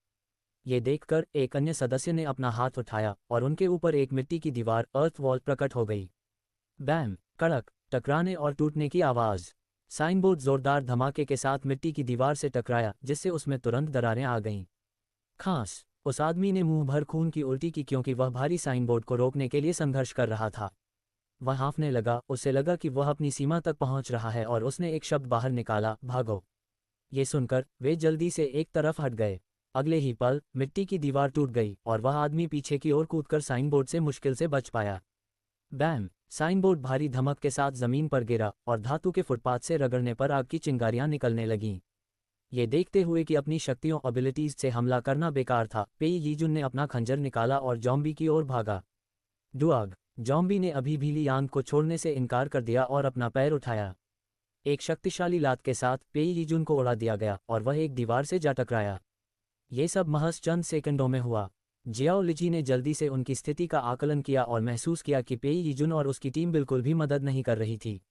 ये देखकर एक अन्य सदस्य ने अपना हाथ उठाया और उनके ऊपर एक मिट्टी की दीवार अर्थ वॉल प्रकट हो गई। बैम, कड़क, टकराने और टूटने की आवाज़। साइनबोर्ड जोरदार धमाके के साथ मिट्टी की दीवार से टकराया, जिससे उसमें तुरंत दरारें आ गईं। खांस। उस आदमी ने मुंह भर खून की उल्टी की क्योंकि वह भारी साइनबोर्ड को रोकने के लिए संघर्ष कर रहा था। वह हाँफने लगा, उसे लगा कि वह अपनी सीमा तक पहुंच रहा है और उसने एक शब्द बाहर निकाला, भागो। ये सुनकर वे जल्दी से एक तरफ हट गए। अगले ही पल मिट्टी की दीवार टूट गई और वह आदमी पीछे की ओर कूदकर साइनबोर्ड से मुश्किल से बच पाया। बैम। साइनबोर्ड भारी धमक के साथ जमीन पर गिरा और धातु के फुटपाथ से रगड़ने पर आग की चिंगारियां निकलने लगीं। ये देखते हुए कि अपनी शक्तियों एबिलिटीज से हमला करना बेकार था, पेई यीजुन ने अपना खंजर निकाला और जॉम्बी की ओर भागा। डुआग। जॉम्बी ने अभी भी लियांग को छोड़ने से इनकार कर दिया और अपना पैर उठाया। एक शक्तिशाली लात के साथ पेई यीजुन को उड़ा दिया गया और वह एक दीवार से जा टकराया। ये सब महज चंद सेकंडों में हुआ। जियाओ लिजी ने जल्दी से उनकी स्थिति का आकलन किया और महसूस किया कि पेई यीजुन और उसकी टीम बिल्कुल भी मदद नहीं कर रही थी।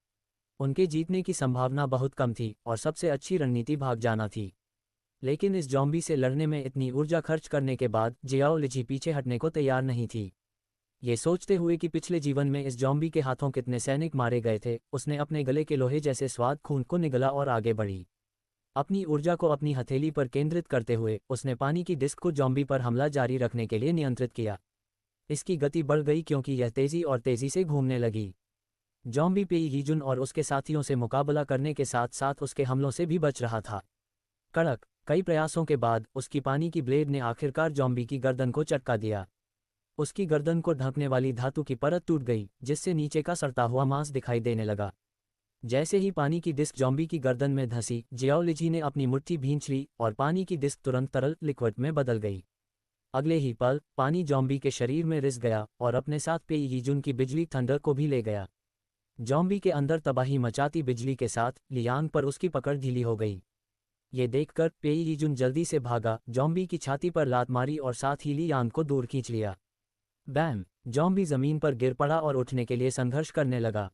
उनके जीतने की संभावना बहुत कम थी और सबसे अच्छी रणनीति भाग जाना थी। लेकिन इस जॉम्बी से लड़ने में इतनी ऊर्जा खर्च करने के बाद जियाओ लिजी पीछे हटने को तैयार नहीं थी। ये सोचते हुए कि पिछले जीवन में इस जॉम्बी के हाथों कितने सैनिक मारे गए थे, उसने अपने गले के लोहे जैसे स्वाद खून को निगला और आगे बढ़ी। अपनी ऊर्जा को अपनी हथेली पर केंद्रित करते हुए उसने पानी की डिस्क को जॉम्बी पर हमला जारी रखने के लिए नियंत्रित किया। इसकी गति बढ़ गई क्योंकि यह तेजी से घूमने लगी। जॉम्बी पेई यीजुन और उसके साथियों से मुकाबला करने के साथ साथ उसके हमलों से भी बच रहा था। कड़क। कई प्रयासों के बाद उसकी पानी की ब्लेड ने आखिरकार जॉम्बी की गर्दन को चटका दिया। उसकी गर्दन को ढकने वाली धातु की परत टूट गई, जिससे नीचे का सड़ता हुआ मांस दिखाई देने लगा। जैसे ही पानी की डिस्क जॉम्बी की गर्दन में धंसी, जियाओ लिजी ने अपनी मुट्ठी भींच ली और पानी की डिस्क तुरंत तरल लिक्विड में बदल गई। अगले ही पल पानी जॉम्बी के शरीर में रिस गया और अपने साथ पेई यीजुन की बिजली थंडर को भी ले गया। जॉम्बी के अंदर तबाही मचाती बिजली के साथ लियांग पर उसकी पकड़ ढीली हो गई। ये देखकर पेई यीजुन जल्दी से भागा, जॉम्बी की छाती पर लात मारी और साथ ही लियांग को दूर खींच लिया। बैम। जॉम्बी जमीन पर गिर पड़ा और उठने के लिए संघर्ष करने लगा।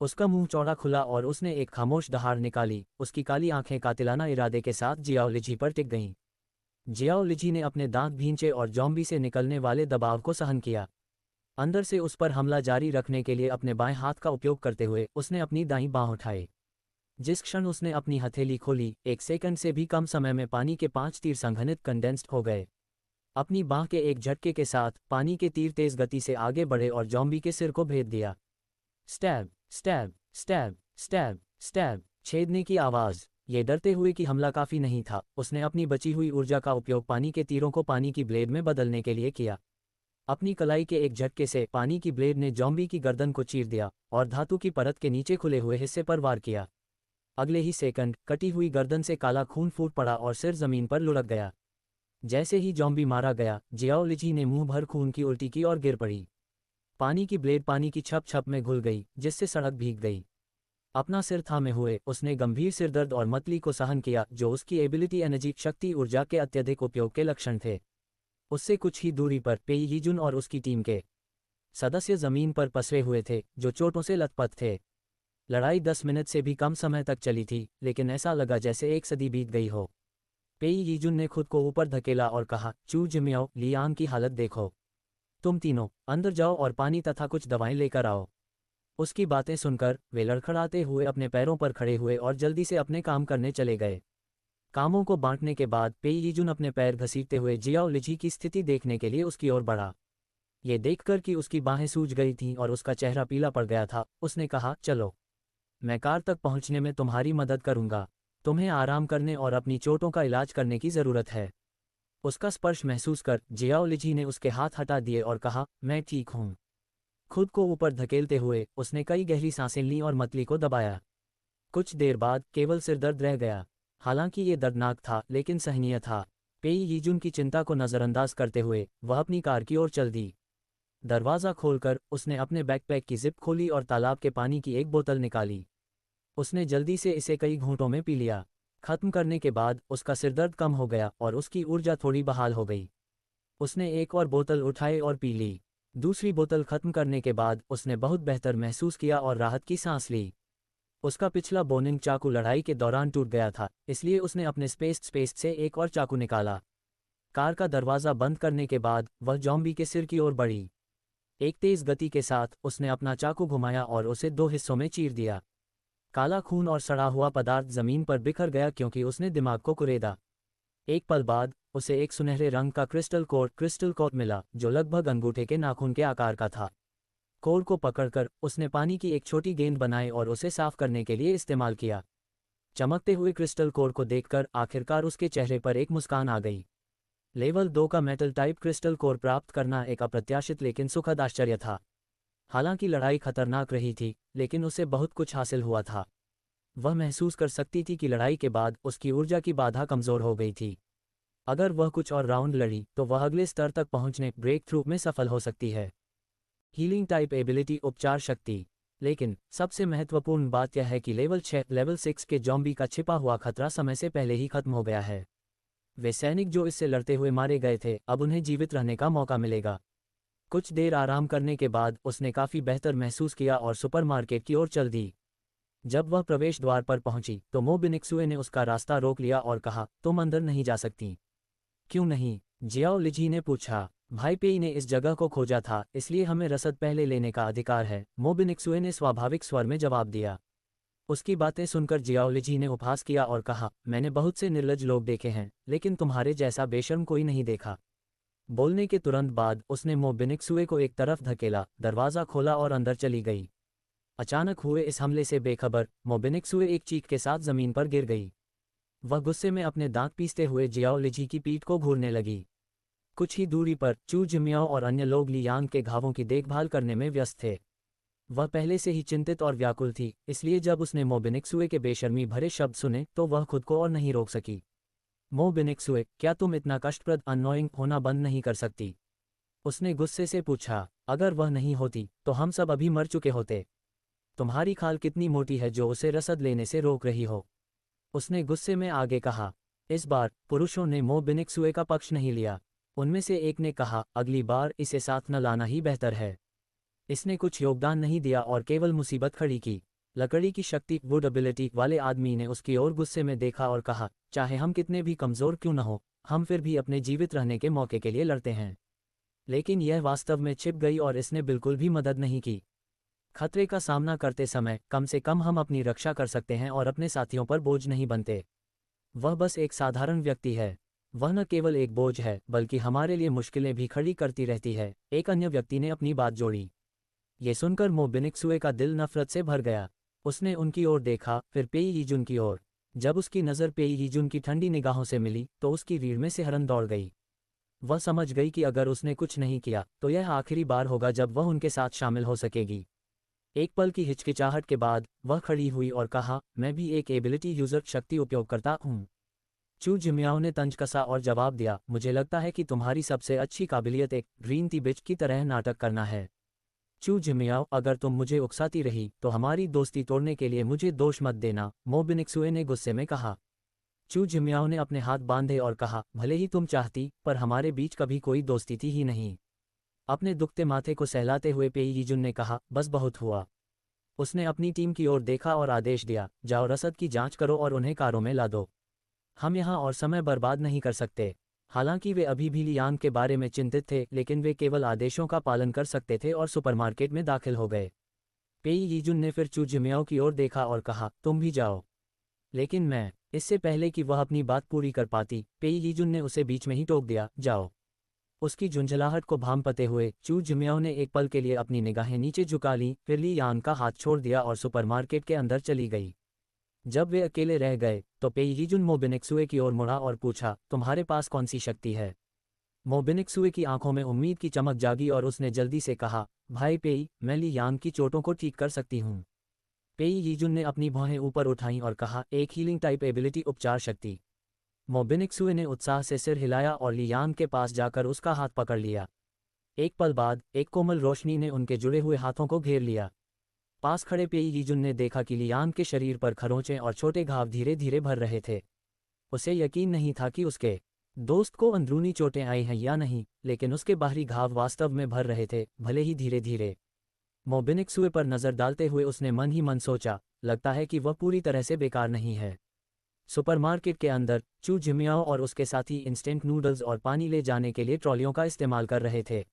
उसका मुंह चौड़ा खुला और उसने एक खामोश दहाड़ निकाली। उसकी काली आंखें कातिलाना इरादे के साथ जियाओ लिजी पर टिक गईं। जियाओ लिजी ने अपने दांत भींचे और जॉम्बी से निकलने वाले दबाव को सहन किया। अंदर से उस पर हमला जारी रखने के लिए अपने बाएं हाथ का उपयोग करते हुए उसने अपनी दाईं बांह उठाई। जिस क्षण उसने अपनी हथेली खोली, 1 सेकंड से भी कम समय में पानी के 5 तीर संघनित कंडेंस्ड हो गए। अपनी बांह के एक झटके के साथ पानी के तीर तेज गति से आगे बढ़े और जॉम्बी के सिर को भेद दिया। Stab, stab, stab, stab, stab. छेदने की आवाज़। ये डरते हुए कि हमला काफ़ी नहीं था, उसने अपनी बची हुई ऊर्जा का उपयोग पानी के तीरों को पानी की ब्लेड में बदलने के लिए किया। अपनी कलाई के एक झटके से पानी की ब्लेड ने जॉम्बी की गर्दन को चीर दिया और धातु की परत के नीचे खुले हुए हिस्से पर वार किया। अगले ही सेकंड कटी हुई गर्दन से काला खून फूट पड़ा और सिर जमीन पर लुढ़क गया। जैसे ही जॉम्बी मारा गया, जियाओ लिजी ने मुंह भर खून की उल्टी की और गिर पड़ी। पानी की ब्लेड पानी की छप छप में घुल गई, जिससे सड़क भीग गई। अपना सिर थामे हुए उसने गंभीर सिरदर्द और मतली को सहन किया, जो उसकी एबिलिटी एनर्जी शक्ति ऊर्जा के अत्यधिक उपयोग के लक्षण थे। उससे कुछ ही दूरी पर पेई यीजुन और उसकी टीम के सदस्य जमीन पर पसरे हुए थे, जो चोटों से लथपथ थे। लड़ाई 10 मिनट से भी कम समय तक चली थी, लेकिन ऐसा लगा जैसे एक सदी बीत गई हो। पेई यीजुन ने खुद को ऊपर धकेला और कहा, चू जिमियाओ, लियांग की हालत देखो। तुम तीनों अंदर जाओ और पानी तथा कुछ दवाएं लेकर आओ। उसकी बातें सुनकर वे लड़खड़ाते हुए अपने पैरों पर खड़े हुए और जल्दी से अपने काम करने चले गए। कामों को बांटने के बाद पेई यीजुन अपने पैर घसीटते हुए जियाओ लिजी की स्थिति देखने के लिए उसकी ओर बढ़ा। ये देखकर कि उसकी बाहें सूज गई थीं और उसका चेहरा पीला पड़ गया था, उसने कहा, चलो, मैं कार तक पहुंचने में तुम्हारी मदद करूंगा। तुम्हें आराम करने और अपनी चोटों का इलाज करने की ज़रूरत है। उसका स्पर्श महसूस कर जियाओ लिजी ने उसके हाथ हटा दिए और कहा, मैं ठीक हूँ। खुद को ऊपर धकेलते हुए उसने कई गहरी सांसें लीं और मतली को दबाया। कुछ देर बाद केवल सिरदर्द रह गया। हालांकि ये दर्दनाक था लेकिन सहनीय था। पेई यीजुन की चिंता को नज़रअंदाज करते हुए वह अपनी कार की ओर चल दी। दरवाज़ा खोलकर उसने अपने बैकपैक की जिप खोली और तालाब के पानी की एक बोतल निकाली। उसने जल्दी से इसे कई घूंटों में पी लिया। खत्म करने के बाद उसका सिरदर्द कम हो गया और उसकी ऊर्जा थोड़ी बहाल हो गई। उसने एक और बोतल उठाई और पी ली। दूसरी बोतल खत्म करने के बाद उसने बहुत बेहतर महसूस किया और राहत की सांस ली। उसका पिछला बोनिंग चाकू लड़ाई के दौरान टूट गया था, इसलिए उसने अपने स्पेस से एक और चाकू निकाला। कार का दरवाज़ा बंद करने के बाद वह जॉम्बी के सिर की ओर बढ़ी। एक तेज़ गति के साथ उसने अपना चाकू घुमाया और उसे 2 हिस्सों में चीर दिया। काला खून और सड़ा हुआ पदार्थ जमीन पर बिखर गया क्योंकि उसने दिमाग को कुरेदा। एक पल बाद उसे एक सुनहरे रंग का क्रिस्टल कोर मिला जो लगभग अंगूठे के नाखून के आकार का था। कोर को पकड़कर उसने पानी की एक छोटी गेंद बनाई और उसे साफ करने के लिए इस्तेमाल किया। चमकते हुए क्रिस्टल कोर को देखकर आखिरकार उसके चेहरे पर एक मुस्कान आ गई। लेवल 2 का मेटल टाइप क्रिस्टल कोर प्राप्त करना एक अप्रत्याशित लेकिन सुखद आश्चर्य था। हालांकि लड़ाई खतरनाक रही थी, लेकिन उसे बहुत कुछ हासिल हुआ था। वह महसूस कर सकती थी कि लड़ाई के बाद उसकी ऊर्जा की बाधा कमज़ोर हो गई थी। अगर वह कुछ और राउंड लड़ी तो वह अगले स्तर तक पहुंचने ब्रेक थ्रू में सफल हो सकती है। हीलिंग टाइप एबिलिटी उपचार शक्ति। लेकिन सबसे महत्वपूर्ण बात यह है कि लेवल 6 के जॉम्बी का छिपा हुआ खतरा समय से पहले ही खत्म हो गया है। वे सैनिक जो इससे लड़ते हुए मारे गए थे, अब उन्हें जीवित रहने का मौका मिलेगा। कुछ देर आराम करने के बाद उसने काफ़ी बेहतर महसूस किया और सुपरमार्केट की ओर चल दी। जब वह प्रवेश द्वार पर पहुंची तो मोबिनिक्सुए ने उसका रास्ता रोक लिया और कहा, तुम अंदर नहीं जा सकती। क्यों नहीं? जियाओ लिजी ने पूछा। भाई पेई ने इस जगह को खोजा था, इसलिए हमें रसद पहले लेने का अधिकार है, मोबिनिक्सुए ने स्वाभाविक स्वर में जवाब दिया। उसकी बातें सुनकर जियाओ लिजी ने उपहास किया और कहा, मैंने बहुत से निर्लज लोग देखे हैं, लेकिन तुम्हारे जैसा बेशर्म कोई नहीं देखा। बोलने के तुरंत बाद उसने मोबिनिक्सुए को एक तरफ धकेला, दरवाज़ा खोला और अंदर चली गई। अचानक हुए इस हमले से बेखबर मोबिनिक्सुए एक चीख के साथ जमीन पर गिर गई। वह गुस्से में अपने दांत पीसते हुए जियाओ लिजी की पीठ को घूरने लगी। कुछ ही दूरी पर चू जिमियाओ और अन्य लोग लियांग के घावों की देखभाल करने में व्यस्त थे। वह पहले से ही चिंतित और व्याकुल थी, इसलिए जब उसने मोबिनिक्सुए के बेशर्मी भरे शब्द सुने तो वह खुद को और नहीं रोक सकी। मोबिनिक्सुए, क्या तुम इतना कष्टप्रद अननोइंग होना बंद नहीं कर सकती? उसने गुस्से से पूछा। अगर वह नहीं होती तो हम सब अभी मर चुके होते। तुम्हारी खाल कितनी मोटी है जो उसे रसद लेने से रोक रही हो? उसने गुस्से में आगे कहा। इस बार पुरुषों ने मोबिनिक्सुए का पक्ष नहीं लिया। उनमें से एक ने कहा, अगली बार इसे साथ न लाना ही बेहतर है। इसने कुछ योगदान नहीं दिया और केवल मुसीबत खड़ी की। लकड़ी की शक्ति वुड एबिलिटी वाले आदमी ने उसकी ओर गुस्से में देखा और कहा, चाहे हम कितने भी कमज़ोर क्यों न हो, हम फिर भी अपने जीवित रहने के मौके के लिए लड़ते हैं। लेकिन यह वास्तव में छिप गई और इसने बिल्कुल भी मदद नहीं की। खतरे का सामना करते समय कम से कम हम अपनी रक्षा कर सकते हैं और अपने साथियों पर बोझ नहीं बनते। वह बस एक साधारण व्यक्ति है। वह न केवल एक बोझ है बल्कि हमारे लिए मुश्किलें भी खड़ी करती रहती है, एक अन्य व्यक्ति ने अपनी बात जोड़ी। ये सुनकर मोबिनिक्सुए का दिल नफरत से भर गया। उसने उनकी ओर देखा, फिर पेई यीजुन की ओर। जब उसकी नज़र पेई यीजुन की ठंडी निगाहों से मिली तो उसकी रीढ़ में सिहरन दौड़ गई। वह समझ गई कि अगर उसने कुछ नहीं किया तो यह आखिरी बार होगा जब वह उनके साथ शामिल हो सकेगी। एक पल की हिचकिचाहट के बाद वह खड़ी हुई और कहा, मैं भी एक एबिलिटी यूजर शक्ति उपयोग करता हूँ। चू जिमियाओ ने तंज कसा और जवाब दिया, मुझे लगता है कि तुम्हारी सबसे अच्छी काबिलियत एक ग्रीन टी बिच की तरह नाटक करना है। चू जिमियाओ, अगर तुम मुझे उकसाती रही तो हमारी दोस्ती तोड़ने के लिए मुझे दोष मत देना, मोबिनिक्सुए ने गुस्से में कहा। चू जिमियाओ ने अपने हाथ बांधे और कहा, भले ही तुम चाहती, पर हमारे बीच कभी कोई दोस्ती थी ही नहीं। अपने दुखते माथे को सहलाते हुए पेई यीजुन ने कहा, बस बहुत हुआ। उसने अपनी टीम की ओर देखा और आदेश दिया, जाओ रसद की जांच करो और उन्हें कारों में ला दो। हम यहाँ और समय बर्बाद नहीं कर सकते। हालांकि वे अभी भी लियांग के बारे में चिंतित थे, लेकिन वे केवल आदेशों का पालन कर सकते थे और सुपरमार्केट में दाखिल हो गए। पेई यीजुन ने फिर चू जिमियाओ की ओर देखा और कहा, तुम भी जाओ। लेकिन मैं। इससे पहले कि वह अपनी बात पूरी कर पाती, पेई यीजुन ने उसे बीच में ही टोक दिया, जाओ। उसकी झुंझलाहट को भांपते हुए चू जिमियाओ ने एक पल के लिए अपनी निगाहें नीचे झुका लीं, फिर ली यान का हाथ छोड़ दिया और सुपरमार्केट के अंदर चली गई। जब वे अकेले रह गए तो पेई यीजुन मोबिनिक्सुए की ओर मुड़ा और पूछा, तुम्हारे पास कौन सी शक्ति है? मोबिनिक्सुए की आंखों में उम्मीद की चमक जागी और उसने जल्दी से कहा, भाई पेई, मैं ली यान की चोटों को ठीक कर सकती हूँ। पेई यीजुन ने अपनी भौहें ऊपर उठाईं और कहा, एक हीलिंग टाइप एबिलिटी, उपचार शक्ति। मोबिनिक्सुए ने उत्साह से सिर हिलाया और लियान के पास जाकर उसका हाथ पकड़ लिया। एक पल बाद एक कोमल रोशनी ने उनके जुड़े हुए हाथों को घेर लिया। पास खड़े पेई यीजुन ने देखा कि लियान के शरीर पर खरोंचें और छोटे घाव धीरे धीरे भर रहे थे। उसे यकीन नहीं था कि उसके दोस्त को अंदरूनी चोटें आई हैं या नहीं, लेकिन उसके बाहरी घाव वास्तव में भर रहे थे, भले ही धीरे धीरे। मोबिनिक्सुए पर नजर डालते हुए उसने मन ही मन सोचा, लगता है कि वह पूरी तरह से बेकार नहीं है। सुपरमार्केट के अंदर चू जिमियाओ और उसके साथी इंस्टेंट नूडल्स और पानी ले जाने के लिए ट्रॉलियों का इस्तेमाल कर रहे थे।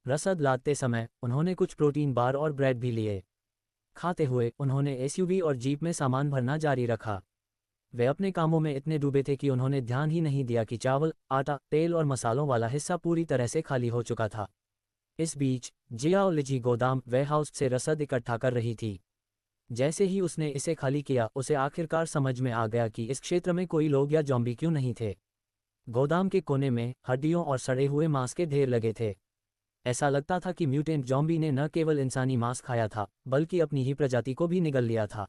रसद लादते समय उन्होंने कुछ प्रोटीन बार और ब्रेड भी लिए। खाते हुए उन्होंने एसयूवी और जीप में सामान भरना जारी रखा। वे अपने कामों में इतने डूबे थे कि उन्होंने ध्यान ही नहीं दिया कि चावल, आटा, तेल और मसालों वाला हिस्सा पूरी तरह से खाली हो चुका था। इस बीच जियाओ लिजी गोदाम वेयरहाउस से रसद इकट्ठा कर रही थी। जैसे ही उसने इसे खाली किया, उसे आखिरकार समझ में आ गया कि इस क्षेत्र में कोई लोग या जॉम्बी क्यों नहीं थे। गोदाम के कोने में हड्डियों और सड़े हुए मांस के ढेर लगे थे। ऐसा लगता था कि म्यूटेंट जॉम्बी ने न केवल इंसानी मांस खाया था, बल्कि अपनी ही प्रजाति को भी निगल लिया था।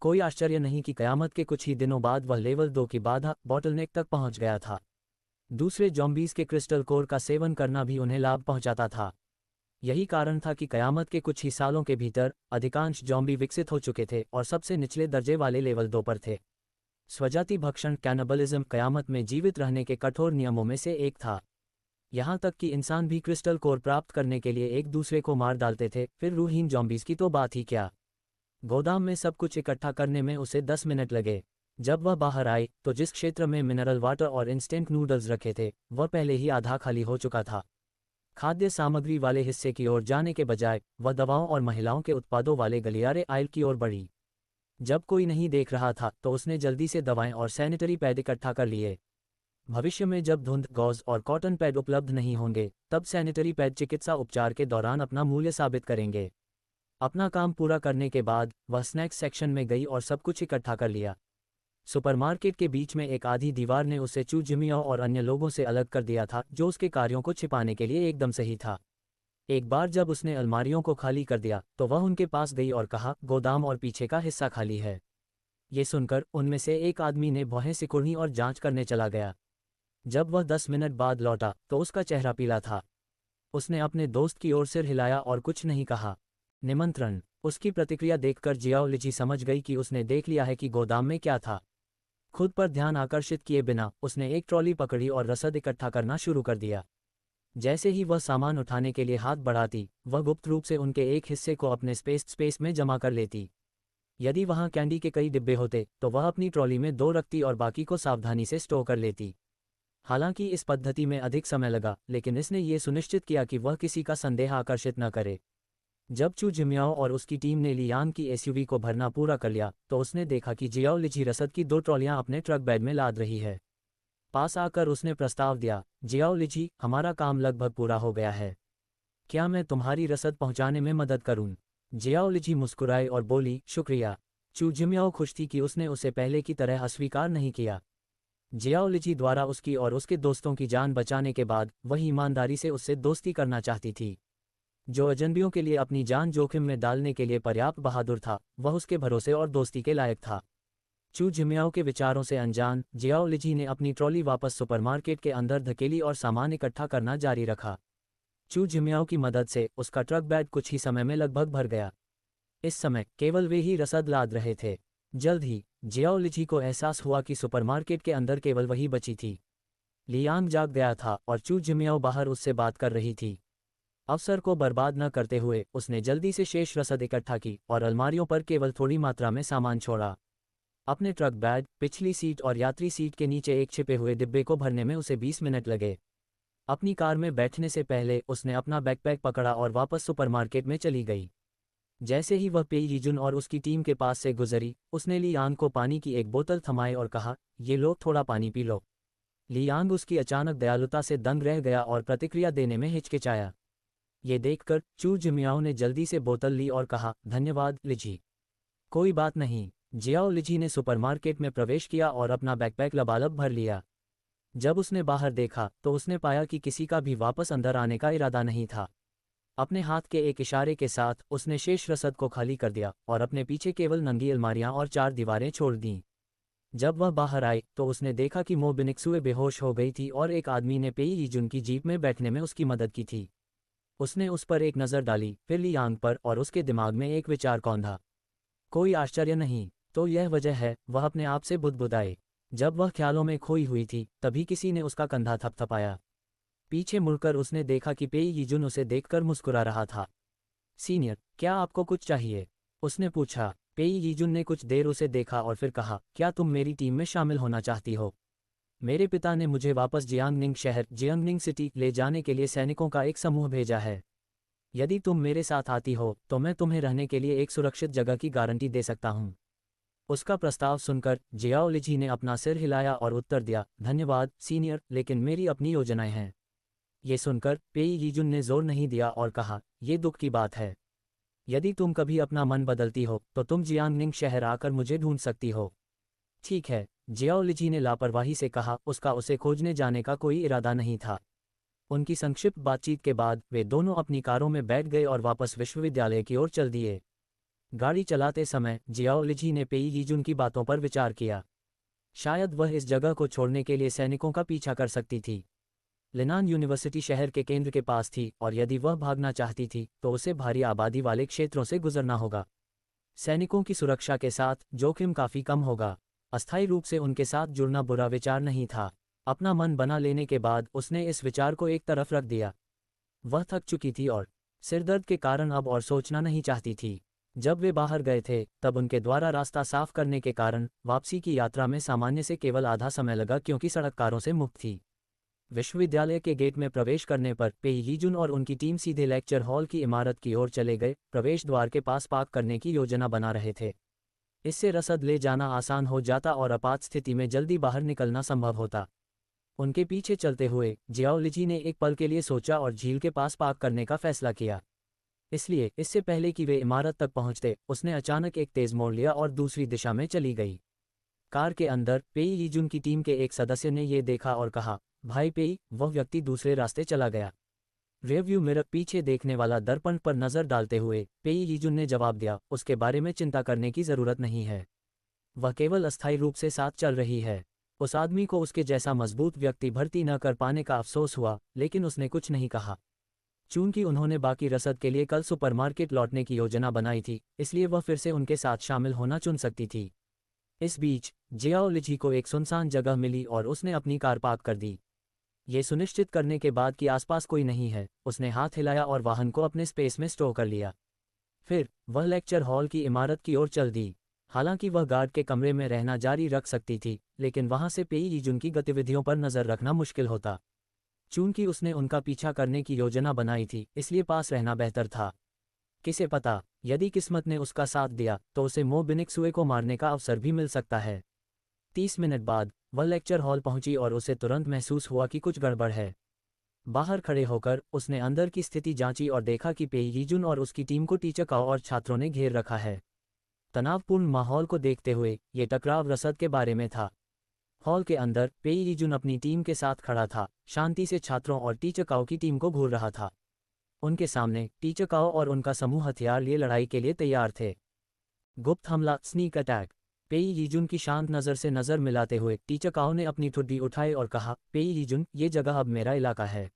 कोई आश्चर्य नहीं कि कयामत के कुछ ही दिनों बाद वह लेवल 2 की बाधा बॉटलनेक तक पहुंच गया था। दूसरे जॉम्बीज के क्रिस्टल कोर का सेवन करना भी उन्हें लाभ पहुंचाता था। यही कारण था कि कयामत के कुछ ही सालों के भीतर अधिकांश जॉम्बी विकसित हो चुके थे और सबसे निचले दर्जे वाले लेवल 2 पर थे। स्वजाति भक्षण कैनबलिज्म कयामत में जीवित रहने के कठोर नियमों में से एक था। यहाँ तक कि इंसान भी क्रिस्टल कोर प्राप्त करने के लिए एक दूसरे को मार डालते थे, फिर रूहहीन जॉम्बीज की तो बात ही क्या। गोदाम में सब कुछ इकट्ठा करने में उसे 10 मिनट लगे। जब वह बाहर आई तो जिस क्षेत्र में मिनरल वाटर और इंस्टेंट नूडल्स रखे थे, वह पहले ही आधा खाली हो चुका था। खाद्य सामग्री वाले हिस्से की ओर जाने के बजाय वह दवाओं और महिलाओं के उत्पादों वाले गलियारे आयल की ओर बढ़ी। जब कोई नहीं देख रहा था तो उसने जल्दी से दवाएं और सैनिटरी पैड इकट्ठा कर लिए। भविष्य में जब धुंध, गॉज और कॉटन पैड उपलब्ध नहीं होंगे, तब सैनिटरी पैड चिकित्सा उपचार के दौरान अपना मूल्य साबित करेंगे। अपना काम पूरा करने के बाद वह स्नैक्स सेक्शन में गई और सब कुछ इकट्ठा कर लिया। सुपरमार्केट के बीच में एक आधी दीवार ने उसे चू जिमियाओ और अन्य लोगों से अलग कर दिया था, जो उसके कार्यों को छिपाने के लिए एकदम सही था। एक बार जब उसने अलमारियों को खाली कर दिया तो वह उनके पास गई और कहा, गोदाम और पीछे का हिस्सा खाली है। ये सुनकर उनमें से एक आदमी ने भौहें सिकुड़ीं और जांच करने चला गया। जब वह 10 मिनट बाद लौटा तो उसका चेहरा पीला था। उसने अपने दोस्त की ओर सिर हिलाया और कुछ नहीं कहा। निमंत्रण। उसकी प्रतिक्रिया देखकर जियाओ लिची समझ गई कि उसने देख लिया है कि गोदाम में क्या था। खुद पर ध्यान आकर्षित किए बिना उसने एक ट्रॉली पकड़ी और रसद इकट्ठा करना शुरू कर दिया। जैसे ही वह सामान उठाने के लिए हाथ बढ़ाती, वह गुप्त रूप से उनके एक हिस्से को अपने स्पेस में जमा कर लेती। यदि वहां कैंडी के कई डिब्बे होते तो वह अपनी ट्रॉली में 2 रखती और बाकी को सावधानी से स्टोर कर लेती। हालांकि इस पद्धति में अधिक समय लगा, लेकिन इसने ये सुनिश्चित किया कि वह किसी का संदेह आकर्षित न करे। जब चू जिमियाओ और उसकी टीम ने लियान की एसयूवी को भरना पूरा कर लिया तो उसने देखा कि जियाओ लिची रसद की 2 ट्रॉलियां अपने ट्रक बेड में लाद रही है। पास आकर उसने प्रस्ताव दिया, जियाओ लिची, हमारा काम लगभग पूरा हो गया है। क्या मैं तुम्हारी रसद पहुंचाने में मदद करूं? जियाओ लिची मुस्कुराई और बोली, शुक्रिया। चू जिमियाओ खुश थी कि उसने उसे पहले की तरह अस्वीकार नहीं किया। जियाओ लिची द्वारा उसकी और उसके दोस्तों की जान बचाने के बाद वह ईमानदारी से उससे दोस्ती करना चाहती थी। जो अजनबियों के लिए अपनी जान जोखिम में डालने के लिए पर्याप्त बहादुर था, वह उसके भरोसे और दोस्ती के लायक था। चू जिमियाओ के विचारों से अनजान जियाओ लिची ने अपनी ट्रॉली वापस सुपरमार्केट के अंदर धकेली और सामान इकट्ठा करना जारी रखा। चू जिमियाओ की मदद से उसका ट्रक बेड कुछ ही समय में लगभग भर गया। इस समय केवल वे ही रसद लाद रहे थे। जल्द ही जियाओ लिची को एहसास हुआ कि सुपरमार्केट के अंदर केवल वही बची थी। लियांग जाग गया था और चू जिमियाओ बाहर उससे बात कर रही थी। अवसर को बर्बाद न करते हुए उसने जल्दी से शेष रसद इकट्ठा की और अलमारियों पर केवल थोड़ी मात्रा में सामान छोड़ा। अपने ट्रक बैग, पिछली सीट और यात्री सीट के नीचे एक छिपे हुए डिब्बे को भरने में उसे 20 मिनट लगे। अपनी कार में बैठने से पहले उसने अपना बैकपैक पकड़ा और वापस सुपरमार्केट में चली गई। जैसे ही वह पेई यीजुन और उसकी टीम के पास से गुजरी, उसने लियांग को पानी की एक बोतल थमाई और कहा, ये लो, थोड़ा पानी पी लो। लियांग उसकी अचानक दयालुता से दंग रह गया और प्रतिक्रिया देने में हिचकिचाया। ये देखकर चू जिमियाओ ने जल्दी से बोतल ली और कहा, धन्यवाद लिजी। कोई बात नहीं। जियाओ लिजी ने सुपरमार्केट में प्रवेश किया और अपना बैकपैक लबालब भर लिया। जब उसने बाहर देखा तो उसने पाया कि किसी का भी वापस अंदर आने का इरादा नहीं था। अपने हाथ के एक इशारे के साथ उसने शेष रसद को खाली कर दिया और अपने पीछे केवल नंगी अलमारियां और 4 दीवारें छोड़ दीं। जब वह बाहर आई तो उसने देखा कि मो बिनिक्सुए बेहोश हो गई थी और एक आदमी ने पेई यीजुन की जीप में बैठने में उसकी मदद की थी। उसने उस पर एक नज़र डाली, फिर लियांग पर, और उसके दिमाग में एक विचार कौंधा। कोई आश्चर्य नहीं, तो यह वजह है, वह अपने आप से बुदबुदाए। जब वह ख्यालों में खोई हुई थी तभी किसी ने उसका कंधा थपथपाया। पीछे मुड़कर उसने देखा कि पेई यीजुन उसे देखकर मुस्कुरा रहा था। सीनियर, क्या आपको कुछ चाहिए? उसने पूछा। पेई यीजुन ने कुछ देर उसे देखा और फिर कहा, क्या तुम मेरी टीम में शामिल होना चाहती हो? मेरे पिता ने मुझे वापस जियांगनिंग शहर, जियांगनिंग सिटी ले जाने के लिए सैनिकों का एक समूह भेजा है। यदि तुम मेरे साथ आती हो तो मैं तुम्हें रहने के लिए एक सुरक्षित जगह की गारंटी दे सकता हूँ। उसका प्रस्ताव सुनकर जियाओ लिजी ने अपना सिर हिलाया और उत्तर दिया, धन्यवाद सीनियर, लेकिन मेरी अपनी योजनाएं हैं। ये सुनकर पेई यीजुन ने जोर नहीं दिया और कहा, ये दुख की बात है। यदि तुम कभी अपना मन बदलती हो तो तुम जियांगनिंग शहर आकर मुझे ढूंढ सकती हो। ठीक है, जियाओ लिजी ने लापरवाही से कहा। उसका उसे खोजने जाने का कोई इरादा नहीं था। उनकी संक्षिप्त बातचीत के बाद वे दोनों अपनी कारों में बैठ गए और वापस विश्वविद्यालय की ओर चल दिए। गाड़ी चलाते समय जियाओ लिजी ने पेई यीजुन की बातों पर विचार किया। शायद वह इस जगह को छोड़ने के लिए सैनिकों का पीछा कर सकती थी। लिनान यूनिवर्सिटी शहर के केंद्र के पास थी और यदि वह भागना चाहती थी तो उसे भारी आबादी वाले क्षेत्रों से गुजरना होगा। सैनिकों की सुरक्षा के साथ जोखिम काफ़ी कम होगा। अस्थायी रूप से उनके साथ जुड़ना बुरा विचार नहीं था। अपना मन बना लेने के बाद उसने इस विचार को एक तरफ रख दिया। वह थक चुकी थी और सिरदर्द के कारण अब और सोचना नहीं चाहती थी। जब वे बाहर गए थे तब उनके द्वारा रास्ता साफ करने के कारण वापसी की यात्रा में सामान्य से केवल आधा समय लगा, क्योंकि सड़क कारों से मुक्त थी। विश्वविद्यालय के गेट में प्रवेश करने पर पेई यीजुन और उनकी टीम सीधे लेक्चर हॉल की इमारत की ओर चले गए। प्रवेश द्वार के पास पार्क करने की योजना बना रहे थे। इससे रसद ले जाना आसान हो जाता और आपात स्थिति में जल्दी बाहर निकलना संभव होता। उनके पीछे चलते हुए जियाओ लिजी ने एक पल के लिए सोचा और झील के पास पार्क करने का फैसला किया। इसलिए इससे पहले कि वे इमारत तक पहुंचते उसने अचानक एक तेज मोड़ लिया और दूसरी दिशा में चली गई। कार के अंदर पेई यीजुन की टीम के एक सदस्य ने ये देखा और कहा, भाई पेई, वह व्यक्ति दूसरे रास्ते चला गया। रियरव्यू मिरर पीछे देखने वाला दर्पण पर नजर डालते हुए पेई यीजुन ने जवाब दिया, उसके बारे में चिंता करने की जरूरत नहीं है। वह केवल अस्थायी रूप से साथ चल रही है। उस आदमी को उसके जैसा मजबूत व्यक्ति भर्ती न कर पाने का अफसोस हुआ, लेकिन उसने कुछ नहीं कहा। चूंकि उन्होंने बाकी रसद के लिए कल सुपरमार्केट लौटने की योजना बनाई थी, इसलिए वह फिर से उनके साथ शामिल होना चुन सकती थी। इस बीच जियाओ लिजी को एक सुनसान जगह मिली और उसने अपनी कार पार्क कर दी। ये सुनिश्चित करने के बाद कि आसपास कोई नहीं है, उसने हाथ हिलाया और वाहन को अपने स्पेस में स्टोर कर लिया। फिर वह लेक्चर हॉल की इमारत की ओर चल दी। हालांकि वह गार्ड के कमरे में रहना जारी रख सकती थी, लेकिन वहां से पेई यीजुन की गतिविधियों पर नजर रखना मुश्किल होता। चूंकि उसने उनका पीछा करने की योजना बनाई थी, इसलिए पास रहना बेहतर था। किसे पता, यदि किस्मत ने उसका साथ दिया तो उसे मो बिनिक्सुए को मारने का अवसर भी मिल सकता है। 30 मिनट बाद वह लेक्चर हॉल पहुंची और उसे तुरंत महसूस हुआ कि कुछ गड़बड़ है। बाहर खड़े होकर उसने अंदर की स्थिति जांची और देखा कि पेई यीजुन और उसकी टीम को टीचकाओ और छात्रों ने घेर रखा है। तनावपूर्ण माहौल को देखते हुए ये टकराव रसद के बारे में था। हॉल के अंदर पेई यीजुन अपनी टीम के साथ खड़ा था, शांति से छात्रों और टीचकाओ की टीम को घूर रहा था। उनके सामने टीचकाओ और उनका समूह हथियार लिए लड़ाई के लिए तैयार थे। गुप्त हमला, स्नीक अटैक। पेई यीजुन की शांत नज़र से नज़र मिलाते हुए टीचकाओ ने अपनी ठुड्डी उठाई और कहा, पेई यीजुन, ये जगह अब मेरा इलाका है।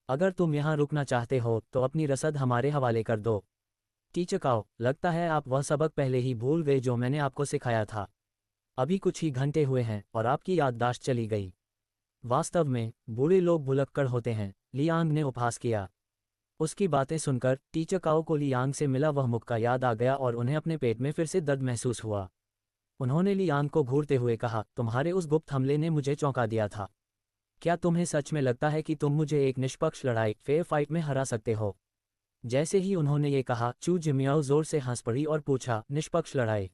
अगर तुम यहाँ रुकना चाहते हो तो अपनी रसद हमारे हवाले कर दो। टीचकाओ, लगता है आप वह सबक पहले ही भूल गए जो मैंने आपको सिखाया था। अभी कुछ ही घंटे हुए हैं और आपकी याददाश्त चली गई। वास्तव में बूढ़े लोग भुलक्कड़ होते हैं, लियांग ने उपहास किया। उसकी बातें सुनकर टीचर काओ को लियांग से मिला वह मुक्का याद आ गया और उन्हें अपने पेट में फिर से दर्द महसूस हुआ। उन्होंने लियांग को घूरते हुए कहा, तुम्हारे उस गुप्त हमले ने मुझे चौंका दिया था। क्या तुम्हें सच में लगता है कि तुम मुझे एक निष्पक्ष लड़ाई फेयर फाइट में हरा सकते हो? जैसे ही उन्होंने ये कहा, चू जिमियाओ जोर से हंस पड़ी और पूछा, निष्पक्ष लड़ाई?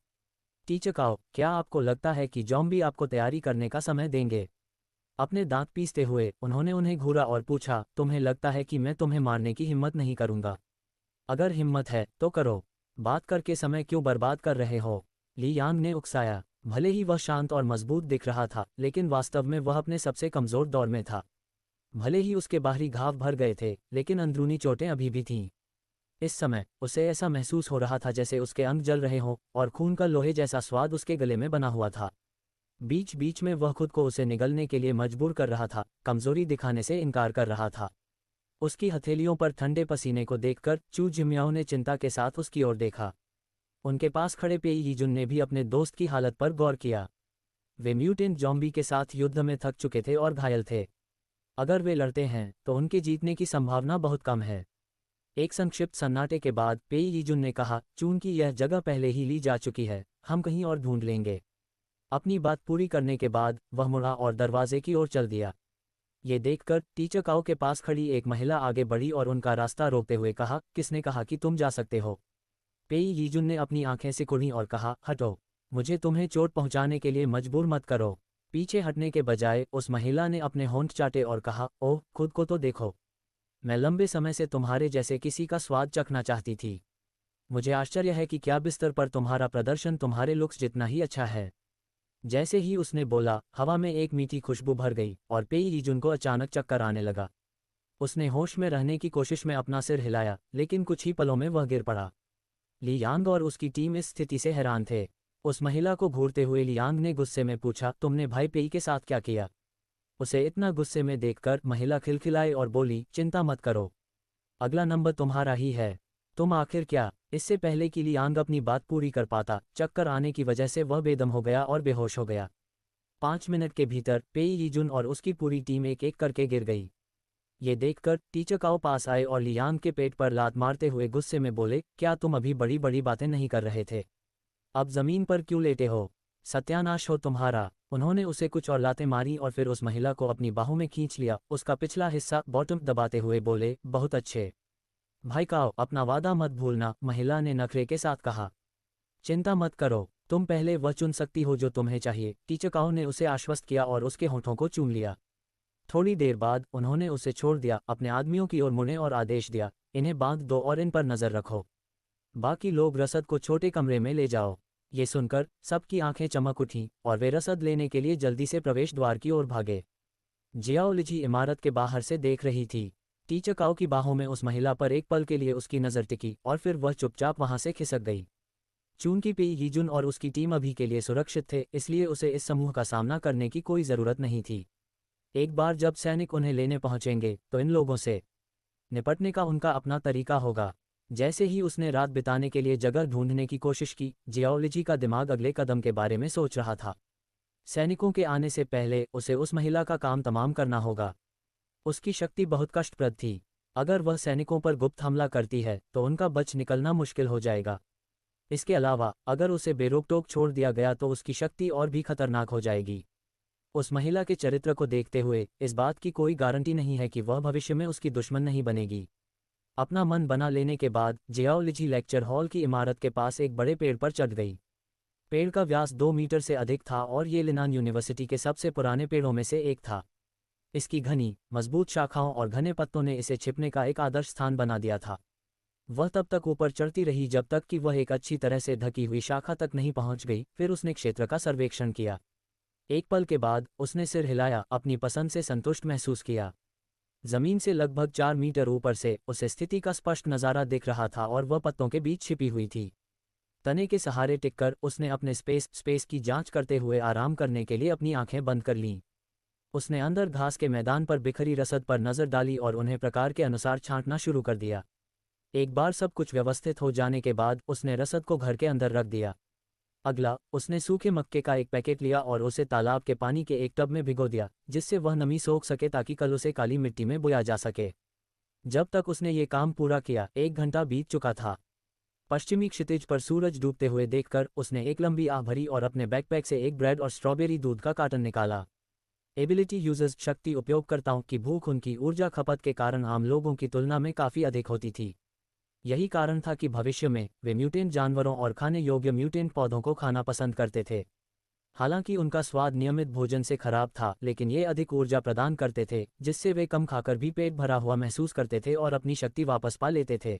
टीचर काओ, क्या आपको लगता है कि जॉम्बी आपको तैयारी करने का समय देंगे? अपने दांत पीसते हुए उन्होंने उन्हें घूरा और पूछा, तुम्हें लगता है कि मैं तुम्हें मारने की हिम्मत नहीं करूंगा? अगर हिम्मत है तो करो, बात करके समय क्यों बर्बाद कर रहे हो? ली यांग ने उकसाया। भले ही वह शांत और मजबूत दिख रहा था, लेकिन वास्तव में वह अपने सबसे कमजोर दौर में था। भले ही उसके बाहरी घाव भर गए थे, लेकिन अंदरूनी चोटें अभी भी थीं। इस समय उसे ऐसा महसूस हो रहा था जैसे उसके अंग जल रहे हों और खून का लोहे जैसा स्वाद उसके गले में बना हुआ था। बीच बीच में वह खुद को उसे निगलने के लिए मजबूर कर रहा था, कमजोरी दिखाने से इनकार कर रहा था। उसकी हथेलियों पर ठंडे पसीने को देखकर चू जिमियाओ ने चिंता के साथ उसकी ओर देखा। उनके पास खड़े पेई यीजुन ने भी अपने दोस्त की हालत पर गौर किया। वे म्यूटेंट जॉम्बी के साथ युद्ध में थक चुके थे और घायल थे। अगर वे लड़ते हैं तो उनके जीतने की संभावना बहुत कम है। एक संक्षिप्त सन्नाटे के बाद पेई यीजुन ने कहा, चून की यह जगह पहले ही ली जा चुकी है, हम कहीं और ढूंढ लेंगे। अपनी बात पूरी करने के बाद वह मुड़ा और दरवाजे की ओर चल दिया। ये देखकर टीचर काओ के पास खड़ी एक महिला आगे बढ़ी और उनका रास्ता रोकते हुए कहा, किसने कहा कि तुम जा सकते हो? पेई यीजुन ने अपनी आंखें सिकुड़ी और कहा, हटो, मुझे तुम्हें चोट पहुंचाने के लिए मजबूर मत करो। पीछे हटने के बजाय उस महिला ने अपने होंठ चाटे और कहा, ओह, खुद को तो देखो। मैं लंबे समय से तुम्हारे जैसे किसी का स्वाद चखना चाहती थी। मुझे आश्चर्य है कि क्या बिस्तर पर तुम्हारा प्रदर्शन तुम्हारे लुक्स जितना ही अच्छा है। जैसे ही उसने बोला, हवा में एक मीठी खुशबू भर गई और पेई यीजुन को अचानक चक्कर आने लगा। उसने होश में रहने की कोशिश में अपना सिर हिलाया, लेकिन कुछ ही पलों में वह गिर पड़ा। लियांग और उसकी टीम इस स्थिति से हैरान थे। उस महिला को घूरते हुए लियांग ने गुस्से में पूछा, तुमने भाई पेई के साथ क्या किया? उसे इतना गुस्से में देखकर महिला खिलखिलाई और बोली, चिंता मत करो, अगला नंबर तुम्हारा ही है। तुम आखिर क्या? इससे पहले कि लियांग अपनी बात पूरी कर पाता, चक्कर आने की वजह से वह बेदम हो गया और बेहोश हो गया। 5 मिनट के भीतर पेई यीजुन और उसकी पूरी टीम एक एक करके गिर गई। ये देखकर टीचर काओ पास आए और लियांग के पेट पर लात मारते हुए गुस्से में बोले, क्या तुम अभी बड़ी बड़ी बातें नहीं कर रहे थे? अब जमीन पर क्यों लेटे हो? सत्यानाश हो तुम्हारा। उन्होंने उसे कुछ और लातें मारी और फिर उस महिला को अपनी बाहों में खींच लिया, उसका पिछला हिस्सा बॉटम दबाते हुए बोले, बहुत अच्छे भाई काओ, अपना वादा मत भूलना, महिला ने नखरे के साथ कहा। चिंता मत करो, तुम पहले वह चुन सकती हो जो तुम्हें चाहिए। टीचर काओ ने उसे आश्वस्त किया और उसके होठों को चूम लिया। थोड़ी देर बाद उन्होंने उसे छोड़ दिया, अपने आदमियों की ओर मुड़े और आदेश दिया, इन्हें बांध दो और इन पर नजर रखो। बाकी लोग रसद को छोटे कमरे में ले जाओ। ये सुनकर सबकी आंखें चमक उठीं और वे रसद लेने के लिए जल्दी से प्रवेश द्वार की ओर भागे। जियाओ लिजी इमारत के बाहर से देख रही थी। टीचर काओ की बाहों में उस महिला पर एक पल के लिए उसकी नज़र टिकी और फिर वह चुपचाप वहां से खिसक गई। चूंकि पेई यीजुन और उसकी टीम अभी के लिए सुरक्षित थे, इसलिए उसे इस समूह का सामना करने की कोई ज़रूरत नहीं थी। एक बार जब सैनिक उन्हें लेने पहुंचेंगे तो इन लोगों से निपटने का उनका अपना तरीका होगा। जैसे ही उसने रात बिताने के लिए जगह ढूंढने की कोशिश की, जियाओ लिजी का दिमाग अगले कदम के बारे में सोच रहा था। सैनिकों के आने से पहले उसे उस महिला का काम तमाम करना होगा। उसकी शक्ति बहुत कष्टप्रद थी। अगर वह सैनिकों पर गुप्त हमला करती है तो उनका बच निकलना मुश्किल हो जाएगा। इसके अलावा अगर उसे बेरोक-टोक छोड़ दिया गया तो उसकी शक्ति और भी खतरनाक हो जाएगी। उस महिला के चरित्र को देखते हुए इस बात की कोई गारंटी नहीं है कि वह भविष्य में उसकी दुश्मन नहीं बनेगी। अपना मन बना लेने के बाद जियाओ लिजी लेक्चर हॉल की इमारत के पास एक बड़े पेड़ पर चढ़ गई। पेड़ का व्यास 2 मीटर से अधिक था और ये लिनान यूनिवर्सिटी के सबसे पुराने पेड़ों में से एक था। इसकी घनी, मजबूत शाखाओं और घने पत्तों ने इसे छिपने का एक आदर्श स्थान बना दिया था। वह तब तक ऊपर चढ़ती रही जब तक कि वह एक अच्छी तरह से ढकी हुई शाखा तक नहीं पहुंच गई। फिर उसने क्षेत्र का सर्वेक्षण किया। एक पल के बाद उसने सिर हिलाया, अपनी पसंद से संतुष्ट महसूस किया। जमीन से लगभग 4 मीटर ऊपर से उसे स्थिति का स्पष्ट नज़ारा दिख रहा था और वह पत्तों के बीच छिपी हुई थी। तने के सहारे टिककर उसने अपने स्पेस की जांच करते हुए आराम करने के लिए अपनी आंखें बंद कर लीं। उसने अंदर घास के मैदान पर बिखरी रसद पर नज़र डाली और उन्हें प्रकार के अनुसार छांटना शुरू कर दिया। एक बार सब कुछ व्यवस्थित हो जाने के बाद उसने रसद को घर के अंदर रख दिया। अगला, उसने सूखे मक्के का एक पैकेट लिया और उसे तालाब के पानी के एक टब में भिगो दिया, जिससे वह नमी सोख सके ताकि कल उसे काली मिट्टी में बोया जा सके। जब तक उसने ये काम पूरा किया 1 घंटा बीत चुका था। पश्चिमी क्षितिज पर सूरज डूबते हुए देखकर उसने एक लंबी आह भरी और अपने बैकपैक से एक ब्रेड और स्ट्रॉबेरी दूध का कार्टन निकाला। एबिलिटी यूजर्स शक्ति उपयोगकर्ताओं की भूख उनकी ऊर्जा खपत के कारण आम लोगों की तुलना में काफ़ी अधिक होती थी। यही कारण था कि भविष्य में वे म्यूटेंट जानवरों और खाने योग्य म्यूटेंट पौधों को खाना पसंद करते थे। हालांकि उनका स्वाद नियमित भोजन से खराब था, लेकिन ये अधिक ऊर्जा प्रदान करते थे, जिससे वे कम खाकर भी पेट भरा हुआ महसूस करते थे और अपनी शक्ति वापस पा लेते थे।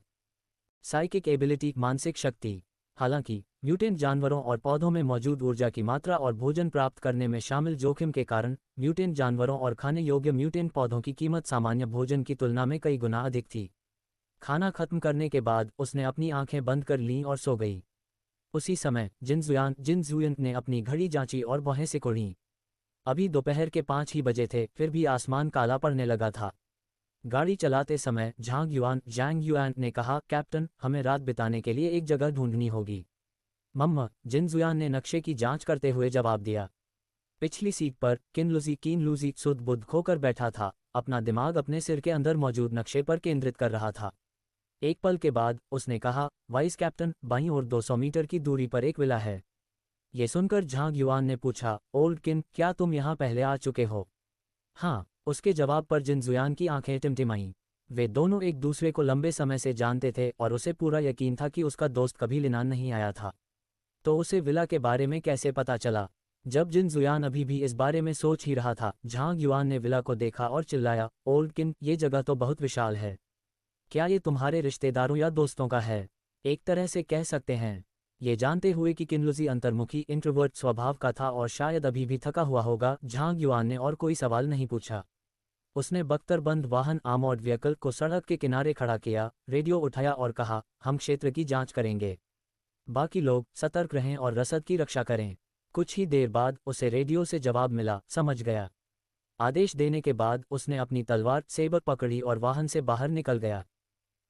साइकिक एबिलिटी मानसिक शक्ति। हालांकि म्यूटेंट जानवरों और पौधों में मौजूद ऊर्जा की मात्रा और भोजन प्राप्त करने में शामिल जोखिम के कारण म्यूटेंट जानवरों और खाने योग्य म्यूटेंट पौधों की कीमत सामान्य भोजन की तुलना में कई गुना अधिक थी। खाना खत्म करने के बाद उसने अपनी आंखें बंद कर लीं और सो गई। उसी समय जिन जुयन ने अपनी घड़ी जांची और भौहें सिकोड़ीं। अभी दोपहर के 5 ही बजे थे, फिर भी आसमान काला पड़ने लगा था। गाड़ी चलाते समय जांग युआन ने कहा, कैप्टन, हमें रात बिताने के लिए एक जगह ढूंढनी होगी। मम्मा, जिन ने नक्शे की जांच करते हुए जवाब दिया। पिछली सीट पर किन लूजी सुध बुध खोकर बैठा था, अपना दिमाग अपने सिर के अंदर मौजूद नक्शे पर केंद्रित कर रहा था। एक पल के बाद उसने कहा, वाइस कैप्टन, बाईं ओर 200 मीटर की दूरी पर एक विला है। ये सुनकर झांग युआन ने पूछा, ओल्ड किन, क्या तुम यहाँ पहले आ चुके हो? हाँ, उसके जवाब पर जिन की आंखें टिमटिमाईं। वे दोनों एक दूसरे को लंबे समय से जानते थे और उसे पूरा यकीन था कि उसका दोस्त कभी लिनान नहीं आया था। तो उसे विला के बारे में कैसे पता चला? जब जिन अभी भी इस बारे में सोच ही रहा था, झांग युआन ने विला को देखा और चिल्लाया, ओल्ड किन, ये जगह तो बहुत विशाल है। क्या ये तुम्हारे रिश्तेदारों या दोस्तों का है? एक तरह से कह सकते हैं। ये जानते हुए कि किनलुजी अंतर्मुखी इंट्रोवर्ट स्वभाव का था और शायद अभी भी थका हुआ होगा, झांग युआन ने और कोई सवाल नहीं पूछा। उसने बख्तरबंद वाहन आर्मर्ड व्हीकल को सड़क के किनारे खड़ा किया, रेडियो उठाया और कहा, हम क्षेत्र की जांच करेंगे। बाकी लोग सतर्क रहें और रसद की रक्षा करें। कुछ ही देर बाद उसे रेडियो से जवाब मिला, समझ गया। आदेश देने के बाद उसने अपनी तलवार सेबर पकड़ी और वाहन से बाहर निकल गया।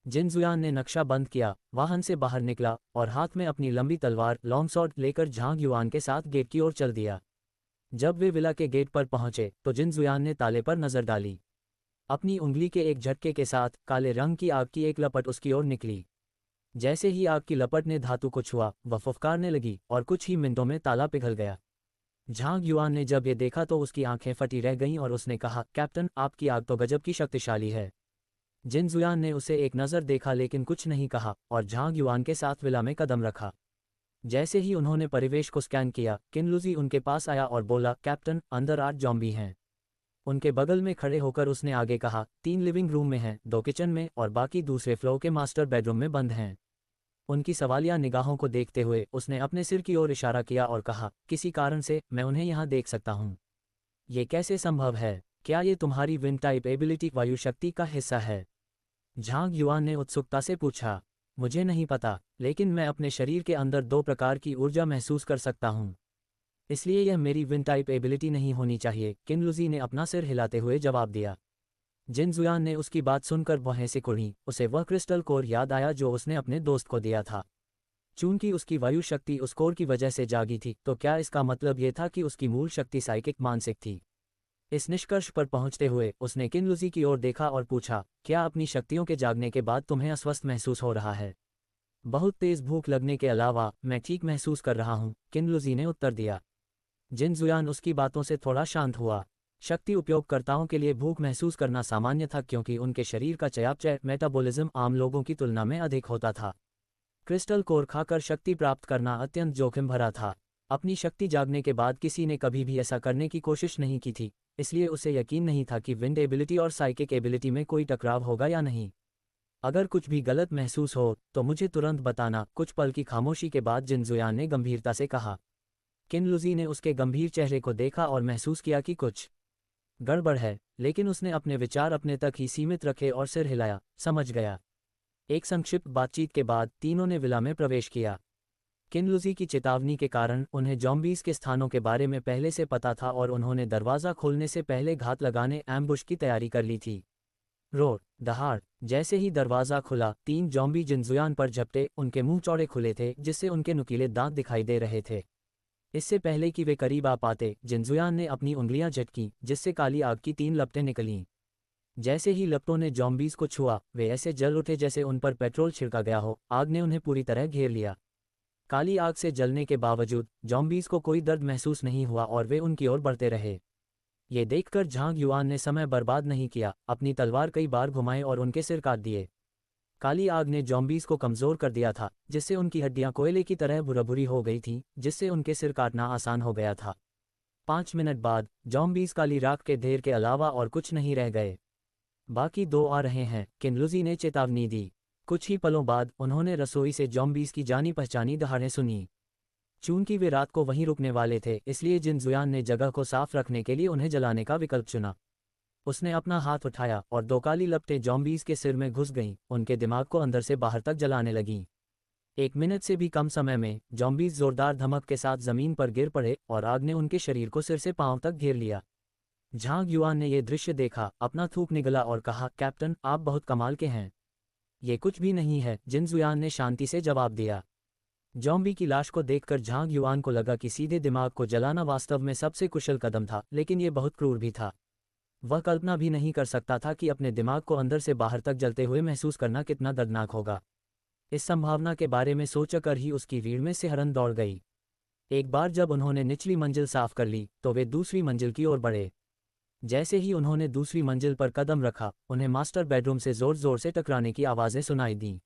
जिन ने नक्शा बंद किया, वाहन से बाहर निकला और हाथ में अपनी लंबी तलवार लॉन्ग सॉर्ड लेकर झांग युआन के साथ गेट की ओर चल दिया। जब वे विला के गेट पर पहुंचे तो जिन ने ताले पर नजर डाली। अपनी उंगली के एक झटके के साथ काले रंग की आग की एक लपट उसकी ओर निकली। जैसे ही आग की लपट ने धातु को छुआ, वह फुफकारने लगी और कुछ ही मिनटों में ताला पिघल गया। झांग युआन ने जब ये देखा तो उसकी आंखें फटी रह गईं और उसने कहा, कैप्टन, आपकी आग तो गजब की शक्तिशाली है। जिन ने उसे एक नज़र देखा लेकिन कुछ नहीं कहा और झांग युआन के साथ विला में कदम रखा। जैसे ही उन्होंने परिवेश को स्कैन किया, किनलुजी उनके पास आया और बोला, कैप्टन, अंदर 8 ज़ॉम्बी हैं। उनके बगल में खड़े होकर उसने आगे कहा, 3 लिविंग रूम में हैं, 2 किचन में और बाकी दूसरे फ्लोर के मास्टर बेडरूम में बंद हैं। उनकी सवालिया निगाहों को देखते हुए उसने अपने सिर की ओर इशारा किया और कहा, किसी कारण से मैं उन्हें यहाँ देख सकता हूँ। ये कैसे संभव है? क्या ये तुम्हारी विंड टाइप एबिलिटी वायु शक्ति का हिस्सा है? झांग युआन ने उत्सुकता से पूछा। मुझे नहीं पता, लेकिन मैं अपने शरीर के अंदर 2 प्रकार की ऊर्जा महसूस कर सकता हूँ। इसलिए यह मेरी विंड टाइप एबिलिटी नहीं होनी चाहिए, किनलुजी ने अपना सिर हिलाते हुए जवाब दिया। जिन ने उसकी बात सुनकर भौहें सिकुड़ीं। उसे वह क्रिस्टल कोर याद आया जो उसने अपने दोस्त को दिया था। चूंकि उसकी वायु शक्ति उस कोर की वजह से जागी थी, तो क्या इसका मतलब ये था कि उसकी मूल शक्ति साइकिक मानसिक थी? इस निष्कर्ष पर पहुंचते हुए उसने किनलुजी की ओर देखा और पूछा, क्या अपनी शक्तियों के जागने के बाद तुम्हें अस्वस्थ महसूस हो रहा है? बहुत तेज भूख लगने के अलावा मैं ठीक महसूस कर रहा हूं, किनलुजी ने उत्तर दिया। जिन उसकी बातों से थोड़ा शांत हुआ। शक्ति उपयोगकर्ताओं के लिए भूख महसूस करना सामान्य था क्योंकि उनके शरीर का चयापचय मेटाबॉलिज्म आम लोगों की तुलना में अधिक होता था। क्रिस्टल कोर खाकर शक्ति प्राप्त करना अत्यंत जोखिम भरा था। अपनी शक्ति जागने के बाद किसी ने कभी भी ऐसा करने की कोशिश नहीं की थी, इसलिए उसे यकीन नहीं था कि विंड एबिलिटी और साइकिक एबिलिटी में कोई टकराव होगा या नहीं। अगर कुछ भी गलत महसूस हो तो मुझे तुरंत बताना। कुछ पल की खामोशी के बाद जिन ने गंभीरता से कहा। किनलुजी ने उसके गंभीर चेहरे को देखा और महसूस किया कि कुछ गड़बड़ है, लेकिन उसने अपने विचार अपने तक ही सीमित रखे और सिर हिलाया, समझ गया। एक संक्षिप्त बातचीत के बाद तीनों ने विला में प्रवेश किया। किनलुजी की चेतावनी के कारण उन्हें ज़ॉम्बीज़ के स्थानों के बारे में पहले से पता था और उन्होंने दरवाज़ा खोलने से पहले घात लगाने एम्बुश की तैयारी कर ली थी। रोर दहाड़ जैसे ही दरवाज़ा खुला, 3 ज़ॉम्बी जिन पर झपटे। उनके मुंह चौड़े खुले थे जिससे उनके नुकीले दांत दिखाई दे रहे थे। इससे पहले कि वे करीब आ पाते, जिन ने अपनी उंगलियां झटकीं जिससे काली आग की 3 लपटें निकलीं। जैसे ही लपटों ने जॉम्बीज को छुआ, वे ऐसे जल उठे जैसे उन पर पेट्रोल छिड़का गया हो। आग ने उन्हें पूरी तरह घेर लिया। काली आग से जलने के बावजूद जॉम्बीज को कोई दर्द महसूस नहीं हुआ और वे उनकी ओर बढ़ते रहे। ये देखकर झांग युआन ने समय बर्बाद नहीं किया, अपनी तलवार कई बार घुमाई और उनके सिर काट दिए। काली आग ने जॉम्बीज को कमजोर कर दिया था, जिससे उनकी हड्डियां कोयले की तरह भुरभुरी हो गई थीं, जिससे उनके सिर काटना आसान हो गया था। 5 मिनट बाद जॉम्बीज काली राख के ढेर के अलावा और कुछ नहीं रह गए। बाकी 2 आ रहे हैं, किनलुजी ने चेतावनी दी। कुछ ही पलों बाद उन्होंने रसोई से जॉम्बीज की जानी पहचानी दहाड़ें सुनी। चूंकि वे रात को वहीं रुकने वाले थे, इसलिए जिन जुयान ने जगह को साफ रखने के लिए उन्हें जलाने का विकल्प चुना। उसने अपना हाथ उठाया और 2 काली लपटें जॉम्बीज के सिर में घुस गईं, उनके दिमाग को अंदर से बाहर तक जलाने लगीं। 1 मिनट से भी कम समय में जॉम्बीज जोरदार धमक के साथ जमीन पर गिर पड़े और आग ने उनके शरीर को सिर से पांव तक घेर लिया। झांग युआन ने यह दृश्य देखा, अपना थूक निगला और कहा, कैप्टन, आप बहुत कमाल के हैं। ये कुछ भी नहीं है, जिन जुयान ने शांति से जवाब दिया। जॉम्बी की लाश को देखकर झांग युआन को लगा कि सीधे दिमाग को जलाना वास्तव में सबसे कुशल कदम था, लेकिन ये बहुत क्रूर भी था। वह कल्पना भी नहीं कर सकता था कि अपने दिमाग को अंदर से बाहर तक जलते हुए महसूस करना कितना दर्दनाक होगा। इस संभावना के बारे में सोचकर ही उसकी रीढ़ में सिहरन दौड़ गई। एक बार जब उन्होंने निचली मंजिल साफ कर ली, तो वे दूसरी मंजिल की ओर बढ़े। जैसे ही उन्होंने दूसरी मंजिल पर कदम रखा, उन्हें मास्टर बेडरूम से जोर जोर से टकराने की आवाज़ें सुनाई दीं।